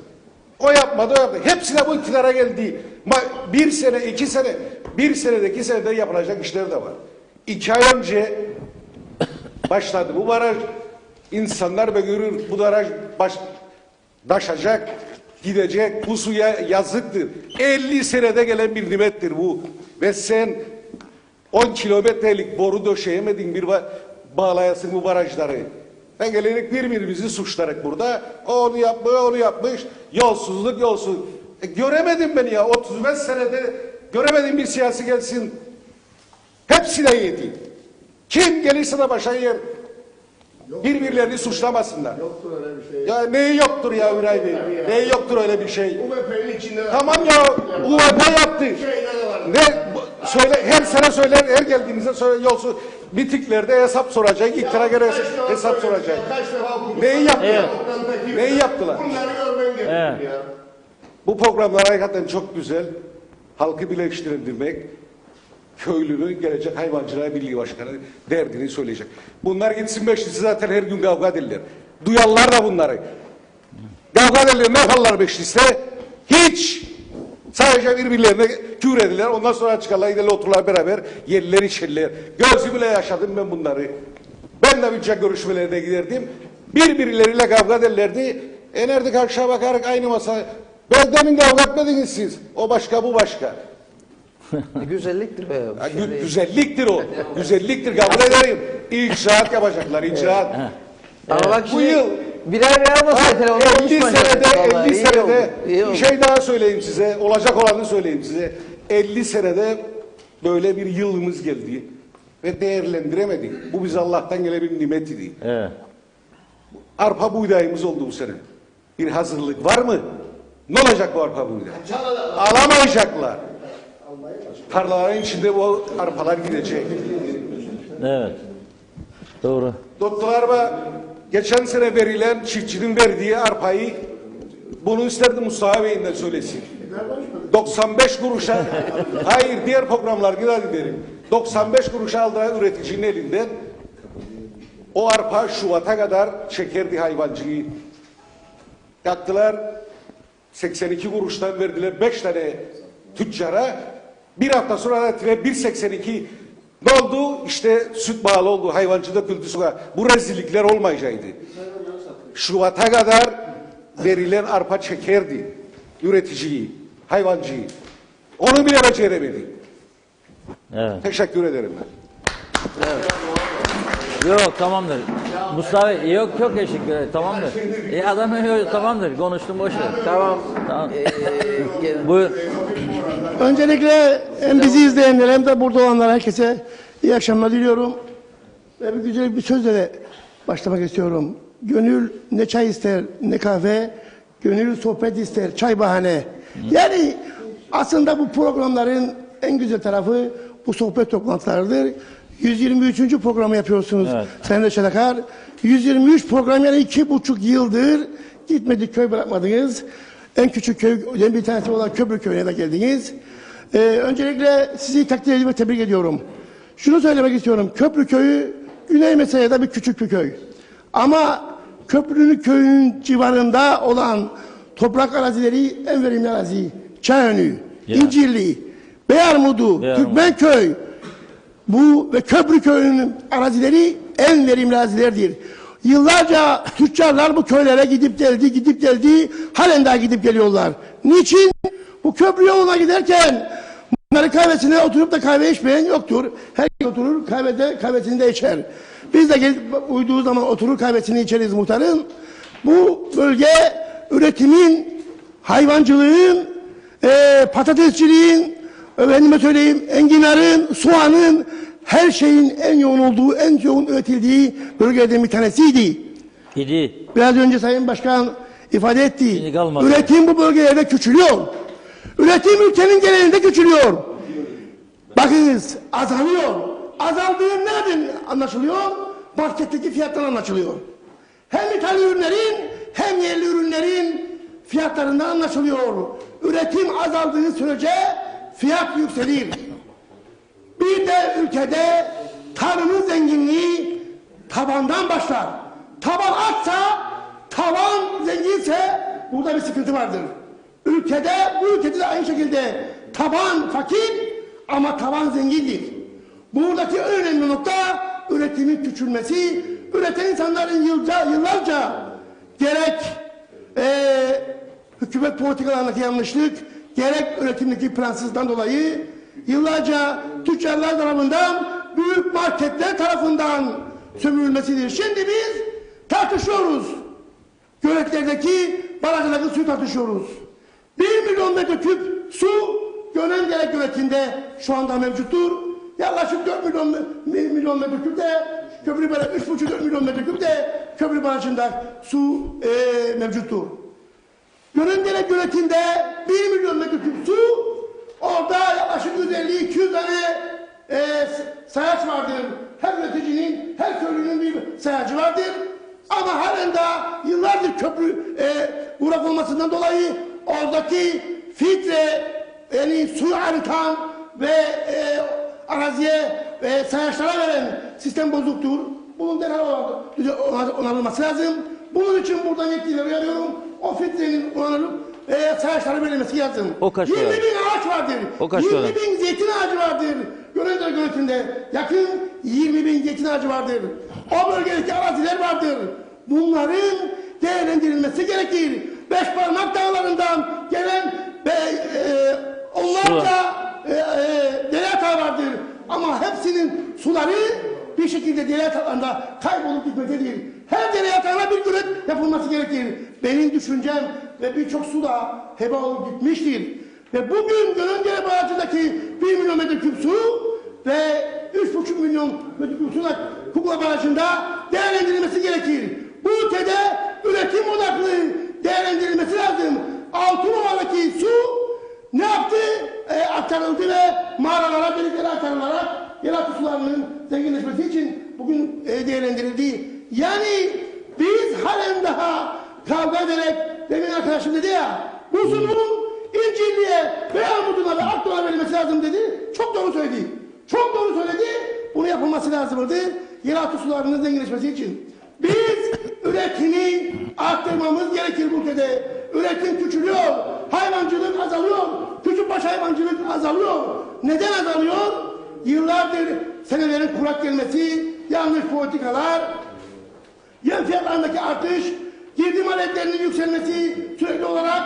O yapmadı, o yapmadı. Hepsine bu iktidara geldi. Bir sene, 2 sene, bir senede, 2 senede yapılacak işler de var. 2 ay önce başladı bu baraj. İnsanlar görür bu baraj taşacak, gidecek. Bu suya yazıktır. 50 senede gelen bir nimettir bu. Ve sen 10 kilometrelik boru döşeyemedin bir bağlayasın bu barajları. Ben gelerek birbirimizi suçlarak burada. Onu yapmış. Yolsuzluk. Göremedim beni ya. 35 senede göremedim bir siyasi gelsin. Hepsi de yedi. Kim gelirse de başa yer. Birbirlerini suçlamasınlar. Yoktur öyle bir şey. Ya neyi yoktur ya Üray Bey? Neyi yoktur öyle bir şey? UMP'nin içinde... Tamam ya UMP yaptı. Ne söyle her sene söyler, her geldiğimizde söyle yolsuz bitiklerde hesap soracak, iktidara göre hesap soracak. Neyi yaptılar? Neyi yaptılar? Bunları görmen gerekiyor ya. Bu programlar hakikaten çok güzel. Halkı birleştirmek, köylünün gelecek hayvancılığa birliği başkanı derdini söyleyecek. Bunlar gitsin Beşlisi zaten her gün kavga ederler. Duyarlar da bunları. Kavga ederler, ne yaparlar Beşlisi'de? Hiç. Sadece birbirlerine küfür ederler. Ondan sonra çıkarlar, giderler otururlar beraber. Yerler içerler. Gözümle yaşadım ben bunları. Ben de bütçe görüşmelerine giderdim. Birbirleriyle kavga ederlerdi. Nerede karşıya bakarak aynı masa. Ben demin kavga etmediniz siz. O başka, bu başka. Güzelliktir be. Ya, güzelliktir o. Güzelliktir, kabul ederim. İcraat yapacaklar, icraat. Ama bak Bu şimdi yıl birer almasaydı telefonu 50 senede, 50 senede iyi bir oldu. şey daha söyleyeyim size. Olacak olanı söyleyeyim size. 50 senede böyle bir yılımız geldi ve değerlendiremedik. Bu bize Allah'tan gelen bir nimet idi. Evet. Arpa buğdayımız oldu bu sene. Bir hazırlık var mı? Ne olacak bu arpa buğday? Alamayacaklar. Tarlaların içinde bu arpalar gidecek. Evet. Doğru. Doktorlar geçen sene verilen çiftçinin verdiği arpayı bunu isterdim Mustafa Bey'in de söylesin. 95 kuruşa hayır diğer programlar gider derim. 95 kuruşa aldığı üreticinin elinden o arpa Şubat'a kadar çekerdi hayvancıyı. Yaktılar 82 kuruştan verdiler 5 tane tüccara. Bir hafta sonra da 1.82 ne oldu? İşte süt bağlı oldu. Hayvancı döküldü. Bu rezillikler olmayacaktı. Şubat'a kadar verilen arpa çekerdi. Üreticiyi, hayvancıyı. Onu bile beceremedi. Evet. Teşekkür ederim. Yok tamamdır. Mustafa Bey, yok çok teşekkür ederim. Tamamdır. Adam yok tamamdır. Konuştum boş ver. Tamam. Tamam. Buyur. Öncelikle hem bizi izleyenlere hem de burada olanlara herkese iyi akşamlar diliyorum. Ve bir güzel bir sözle de başlamak istiyorum. Gönül ne çay ister ne kahve, gönül sohbet ister çay bahane. Yani aslında bu programların en güzel tarafı bu sohbet toplantılarıdır. 123. programı yapıyorsunuz Evet. Sayın Reşat Akar. 123 program yani 2,5 yıldır gitmedik, köy bırakmadınız. En küçük köyden bir tanesi olan Köprü Köyü'ne de geldiniz. Öncelikle sizi takdir ediyorum ve tebrik ediyorum. Şunu söylemek istiyorum. Köprü Köyü Güney Mesya'da bir küçük bir köy. Ama Köprünün köyünün civarında olan toprak arazileri en verimli arazi. Çayönü, İncirli, Beyarmudu, Türkmenköy, bu ve Köprü Köyü'nün arazileri en verimli arazilerdir. Yıllarca tüccarlar bu köylere gidip geldi, halen daha gidip geliyorlar. Niçin? Bu köprü yoluna giderken bunların kahvesine oturup da kahve içmeyen yoktur. Herkes oturur, kahvesini de içer. Biz de gelip uyduğu zaman oturur kahvesini içeriz muhtarım. Bu bölge üretimin, hayvancılığın, patatesçiliğin, efendime söyleyeyim, enginarın, soğanın, her şeyin en yoğun olduğu, en yoğun üretildiği bölgelerden bir tanesiydi. Biraz önce Sayın Başkan ifade etti. Üretim bu bölgelerde küçülüyor. Üretim ülkenin genelinde küçülüyor. Bakınız azalıyor. Azaldığı nereden anlaşılıyor? Marketteki fiyattan anlaşılıyor. Hem ithal ürünlerin hem yerli ürünlerin fiyatlarından anlaşılıyor. Üretim azaldığı sürece fiyat yükselir. Bir de ülkede tarımın zenginliği tabandan başlar. Taban açsa, tavan zenginse burada bir sıkıntı vardır. Bu ülkede de aynı şekilde taban fakir ama tavan zengindir. Buradaki en önemli nokta üretimin küçülmesi. Üreten insanların yıllarca gerek hükümet politikalarındaki yanlışlık, gerek üretimdeki plansızdan dolayı yıllarca tüccarlar tarafından, büyük marketler tarafından sömürülmesidir. Şimdi biz tartışıyoruz. Göletlerdeki, barajlardaki suyu tartışıyoruz. 1 milyon metreküp su Gönen Gerek göletinde şu anda mevcuttur. yaklaşık 4 milyon metreküp de köprü barajı, 3,5-4 milyon metreküp de köprü barajında su mevcuttur. Gönendere göletinde 1 milyon metreküp su, orada yaklaşık 150-200 tane sayaç vardır. Her üreticinin, her köylünün bir sayacı vardır. Ama halen daha yıllardır köprü uğrak olmasından dolayı oradaki filtre, yani suyu arıtan ve araziye ve sayaçlara veren sistem bozuktur. Bunun derhal onarılması lazım. Bunun için buradan yetkilileri uyarıyorum. O filtrenin onarılıp sayaçlara verilmesi lazım. 20 bin ağaç vardır. 20 bin zeytin ağacı vardır. Gönendere göletinde yakın 20 bin zeytin ağacı vardır. O bölgedeki araziler vardır. Bunların değerlendirilmesi gerekir. Beşparmak dağlarından gelen onlarca dere yatağı vardır. Ama hepsinin suları bir şekilde dere yatağında kaybolup gitmektedir. Her dere yatağına bir gölet yapılması gerekir. Benim düşüncem ve birçok su da heba olup gitmiştir. Ve bugün Gönendere Barajı'ndaki 1 milyon metreküp su ve 3,5 milyon metreküp su Kukla Barajı'nda değerlendirilmesi gerekir. Bu ülkede üretim odaklı değerlendirilmesi lazım. Altınova'daki su ne yaptı? Aktarıldı ve mağaralara, deliklere aktarılarak yeraltı sularının zenginleşmesi için bugün değerlendirildi. Yani biz halen daha kavga ederek, demin arkadaşım dedi ya, bu sunun İncirli'ye ve Armudun'a ve Akdoğan'a verilmesi lazım dedi. Çok doğru söyledi. Çok doğru söyledi. Bunu yapılması lazımdı. Yeraltı sularının zenginleşmesi için. Biz üretimi arttırmamız gerekir bu ülkede. Üretim küçülüyor. Hayvancılık azalıyor. Küçükbaş hayvancılık azalıyor. Neden azalıyor? Yıllardır senelerin kurak gelmesi, yanlış politikalar, yem fiyatlarındaki artış, girdi maliyetlerinin yükselmesi sürekli olarak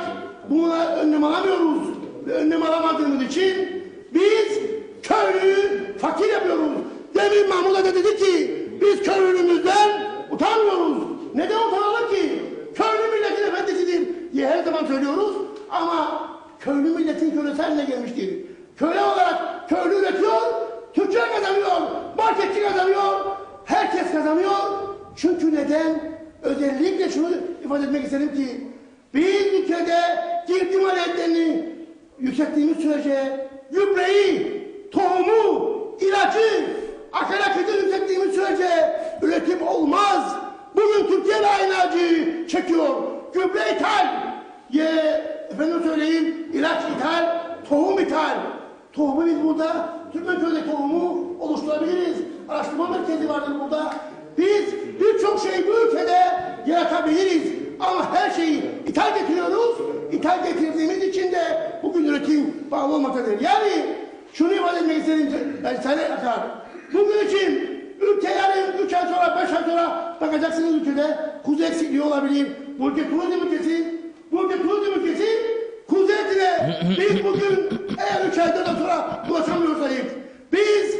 buna önlem alamıyoruz. Ve önlem alamadığımız için biz köylüyü fakir yapıyoruz. Demin Mahmut Hoca dedi ki biz köylümüzden utanmıyoruz. Neden utanalım ki? Köylü milletin efendisidir diye her zaman söylüyoruz. Ama köylü milletin kölesi haline gelmiştir. Köle olarak köylü üretiyor, tüccar kazanıyor, marketçi kazanıyor, herkes kazanıyor. Çünkü neden? Özellikle şunu ifade etmek isterim ki biz ülkede girdi maliyetlerini yükselttiğimiz sürece gübreyi, tohumu, ilacı, akaryakıtı yükselttiğimiz sürece üretim olmaz. Bugün Türkiye de aynı acıyı çekiyor. Gübre ithal, efendim söyleyeyim, ilaç ithal, tohum ithal. Tohumu biz burada Türkmenköy'de tohumu oluşturabiliriz. Araştırma merkezi vardır burada. Biz birçok şeyi bu ülkede yaratabiliriz. Ama her şeyi ithal getiriyoruz. İthal getirdiğimiz için de bugün üretim bağlı olmaktadır. Yani şunu ifade etmek istedim Sayın Akar. Bugün için ülke yarın 3 ay sonra 5 ay sonra bakacaksınız ülkede kuzu eksikliği olabilir. Bu ülke turizm ülkesi. Bu ülke turizm ülkesi. Kuzu etine biz bugün eğer 3 aydan sonra ulaşamıyorsak biz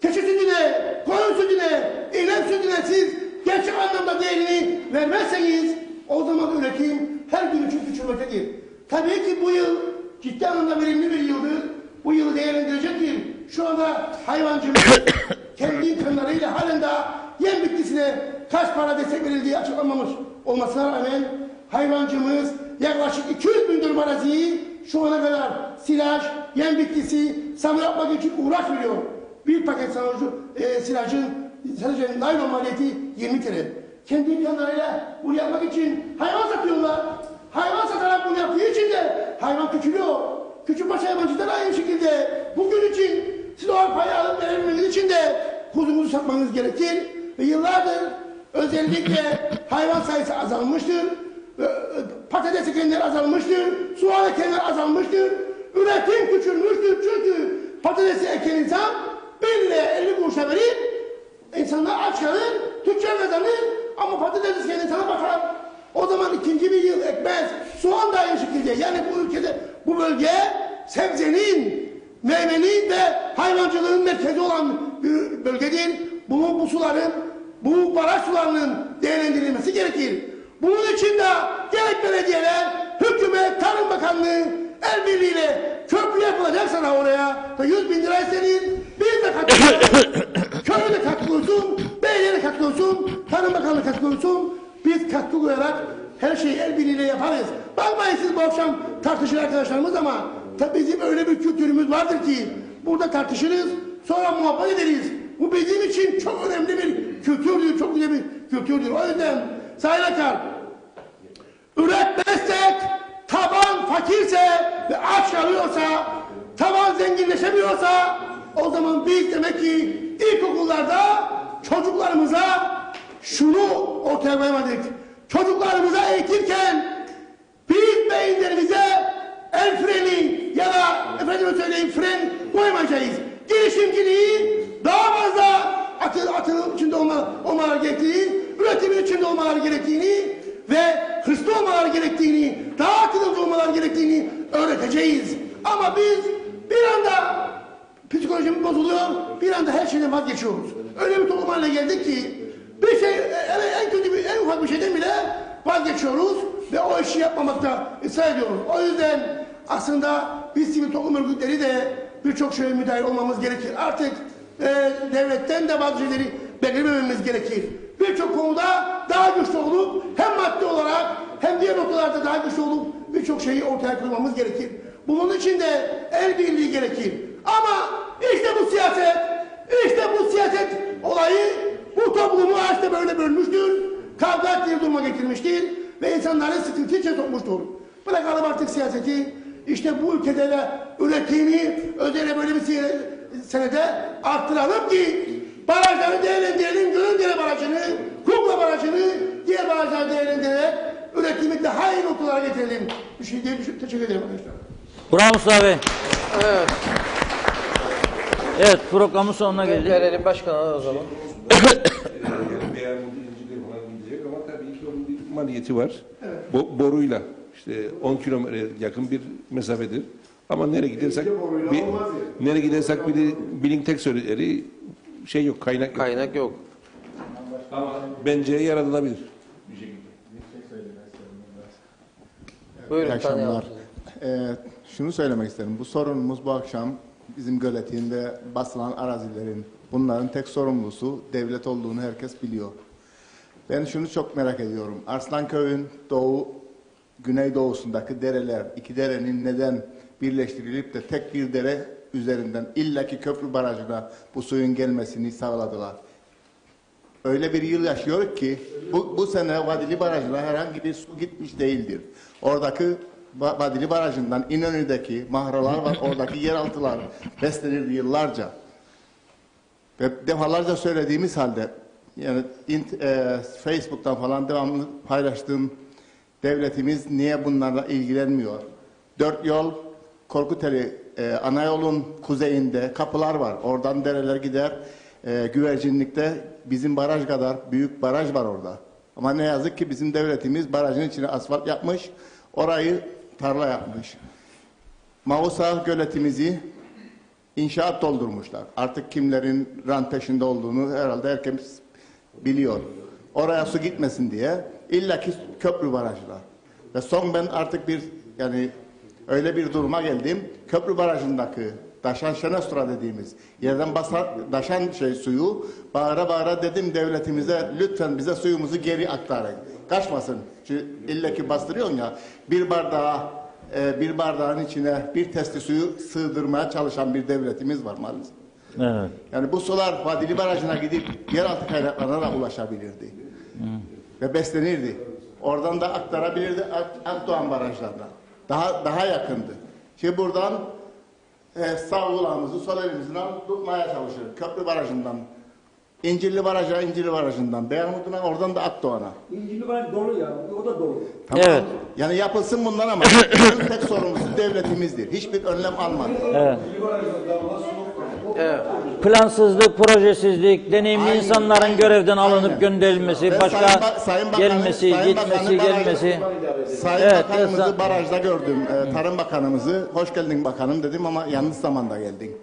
keçi sütüne, koyun sütüne, inek sütüne siz gerçek anlamda değerini vermezseniz o zaman üretim her gün için küçülmektedir. Tabii ki bu yıl ciddi anlamda verimli bir yıldır. Bu yılı değerlendirecektir. Şu anda hayvancılık kendi imkanlarıyla halen daha yem bitkisine kaç para destek verildiği açıklanmamış olmasına rağmen hayvancımız yaklaşık 200 bin dönüm araziyi şu ana kadar silaj, yem bitkisi, samur yapmak için uğraş veriyor. Bir paket silajın sadece naylon maliyeti 20 TL. Kendi imkanlarıyla bunu yapmak için hayvan satıyorlar. Hayvan satarak bunu yaptığı için de hayvan küçülüyor. Küçükbaş hayvancılar aynı şekilde bugün için siz o payı alıp verebilmeniz için de kuzunuzu satmanız gerekir. Ve yıllardır özellikle hayvan sayısı azalmıştır. Patates ekenler azalmıştır. Soğan ekenler azalmıştır. Üretim küçülmüştür. Çünkü patatesi eken insan 1 liraya 50 kuruşa verir. İnsanlar aç kalır, tüccar kazanır ama patates eken insana bakar. O zaman ikinci bir yıl ekmez. Soğan da aynı şekilde. Yani bu ülkede, bu bölge sebzenin, meyvenin ve hayvancılığın merkezi olan bir bölgedir. Bu suların, bu baraj sularının değerlendirilmesi gerekir. Bunun için de gerek belediyeler, hükümet, Tarım Bakanlığı el birliğiyle köprü yapılacaksa oraya da 100 bin lira istenir. Biz de de katkı köyü de katkı olsun, belediye de katkı olsun, Tarım Bakanlığı katkı olsun. Biz katkı koyarak her şeyi el birliğiyle yaparız. Bakmayın siz bu akşam tartışır arkadaşlarımız ama tabii bizim öyle bir kültürümüz vardır ki burada tartışırız, sonra muhabbet ederiz. Bu bizim için çok önemli bir kültürdür, çok güzel bir kültürdür. O yüzden Sayın Akar, üretmezsek, taban fakirse ve aç kalıyorsa, taban zenginleşemiyorsa, o zaman biz demek ki ilkokullarda çocuklarımıza şunu ortaya koymadık. Çocuklarımıza eğitirken biz beyinlerimize el freni ya da efendime söyleyeyim fren koymayacağız. Girişimciliği daha fazla atılım içinde olmaları gerektiğini, üretimin içinde olmaları gerektiğini ve hırslı olmaları gerektiğini, daha akıllıca olmaları gerektiğini öğreteceğiz. Ama biz bir anda psikolojimiz bozuluyor, bir anda her şeyden vazgeçiyoruz. Öyle bir toplum haline geldik ki bir şey, en kötü bir, en ufak bir şeyden bile vazgeçiyoruz ve o işi yapmamakta ısrar ediyoruz. O yüzden aslında biz sivil toplum örgütleri de birçok şeye müdahil olmamız gerekir. Artık devletten de bazı şeyleri beklemememiz gerekir. Birçok konuda daha güçlü olup hem maddi olarak hem diğer noktalarda daha güçlü olup birçok şeyi ortaya koymamız gerekir. Bunun için de el birliği gerekir. Ama işte bu siyaset olayı bu toplumu işte böyle bölmüştür, kavga ettiği duruma getirmiştir ve insanları sıkıntı içine sokmuştur. Bırakalım artık siyaseti, işte bu ülkede de üretimi özellikle böyle bir senede arttıralım ki barajları değerlendirelim, Gölündere Barajı'nı, Kukla Barajı'nı, diğer barajları değerlendirerek üretimi daha iyi noktalara getirelim. Bir şey diye teşekkür ederim arkadaşlar. Bravo Mustafa Bey. Evet. Evet, programın sonuna geldik. Verelim başkana o zaman. Ama tabii ki onun bir maliyeti var. Boruyla işte 10 kilometre yakın bir mesafedir. Ama nereye gidersek bilin tek söyledikleri şey yok, kaynak yok. Kaynak yok. Ama bence yaratılabilir. Buyurun. İyi akşamlar. Şunu söylemek isterim. Bu sorunumuz bu akşam bizim göletinde basılan arazilerin, bunların tek sorumlusu devlet olduğunu herkes biliyor. Ben şunu çok merak ediyorum. Arslanköy'ün güneydoğusundaki dereler, iki derenin neden birleştirilip de tek bir dere üzerinden illaki köprü barajına bu suyun gelmesini sağladılar. Öyle bir yıl yaşıyor ki bu sene Vadili Barajı'na herhangi bir su gitmiş değildir. Oradaki Vadili Barajı'ndan İnönü'deki mahralar var, oradaki yeraltılar beslenirdi yıllarca. Ve defalarca söylediğimiz halde yani Facebook'tan falan devamlı paylaştığım devletimiz niye bunlarla ilgilenmiyor? 4 yol Korkuteli ana yolun kuzeyinde kapılar var. Oradan dereler gider. Güvercinlik'te bizim baraj kadar büyük baraj var orada. Ama ne yazık ki bizim devletimiz barajın içine asfalt yapmış. Orayı tarla yapmış. Mausa göletimizi inşaat doldurmuşlar. Artık kimlerin rant peşinde olduğunu herhalde herkes biliyor. Oraya su gitmesin diye illaki köprü barajlar. Ve son ben artık öyle bir duruma geldim. Köprü barajındaki Daşan Şenestra dediğimiz yerden daşan suyu bağıra bağıra dedim devletimize lütfen bize suyumuzu geri aktarın. Kaçmasın. Çünkü illaki bastırıyorsun ya bir bardağın içine bir testi suyu sığdırmaya çalışan bir devletimiz var maalesef. Evet. Yani bu sular Vadili Barajı'na gidip yeraltı kaynaklarına da ulaşabilirdi. Ve beslenirdi. Oradan da aktarabilirdi Akdoğan barajlarına. Daha yakındı. Şimdi buradan sağ kulağımızı sol elimizden tutmaya çalışıyoruz. Köprü barajından, İncirli barajından, Beyarmutlu'na, oradan da Akdoğan'a. İncirli baraj dolu ya, o da dolu. Tamam. Evet. Yani yapılsın bunlar ama bunun tek sorumlusu devletimizdir. Hiçbir önlem almadı. Evet. Plansızlık, projesizlik, deneyimli insanların görevden alınıp gönderilmesi, Sayın gelmesi, gelmesi. Sayın Bakanımızı barajda gördüm. Tarım Bakanımızı, hoş geldin bakanım dedim ama yanlış zamanda geldin.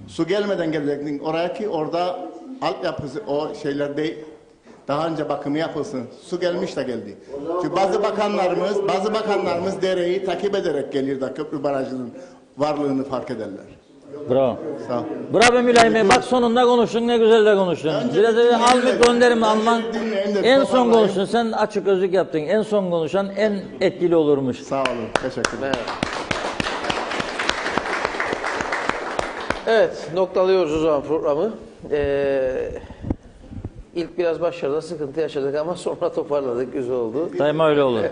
Su gelmeden gelecektin oraya ki orada altyapısı o şeyler değil. Daha önce bakımı yapılsın. Su gelmiş de geldi. Çünkü bazı bakanlarımız dereyi takip ederek gelir de köprü barajının varlığını fark ederler. Bravo. Sağ ol. Bravo Mülayim. Bak sonunda konuştun, ne güzel de konuştun. Biraz da al mikrofonlarımı Alman. En son konuştun. Sen açık özlük yaptın. En son konuşan en etkili olurmuş. Sağ olun. Teşekkürler. Evet, noktalıyoruz o zaman programı. İlk biraz başlarda sıkıntı yaşadık ama sonra toparladık, güzel oldu. Daima öyle olur.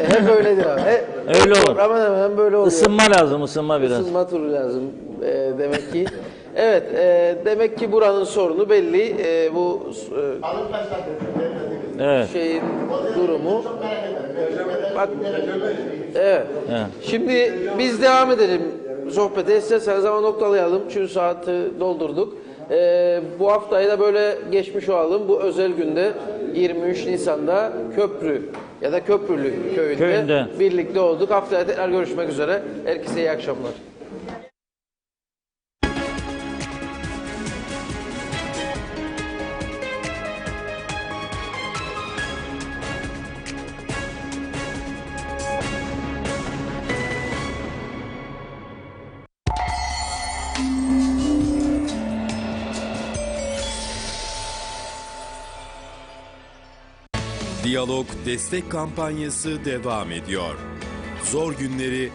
Hep öyledir abi. Öyle olur. Program hemen böyle oluyor. Isınma lazım, ısınma biraz. Isınma turu lazım demek ki. Evet, demek ki buranın sorunu belli. Bu Evet. şeyin durumu. Bak, evet. Evet. Şimdi biz devam edelim sohbete. İsterseniz ama noktalayalım. Çünkü saati doldurduk. Bu haftayı da böyle geçmiş olalım. Bu özel günde 23 Nisan'da Köprü ya da Köprülü köyünde birlikte olduk. Haftaya tekrar görüşmek üzere. Herkese iyi akşamlar. Diyalog destek kampanyası devam ediyor. Zor günleri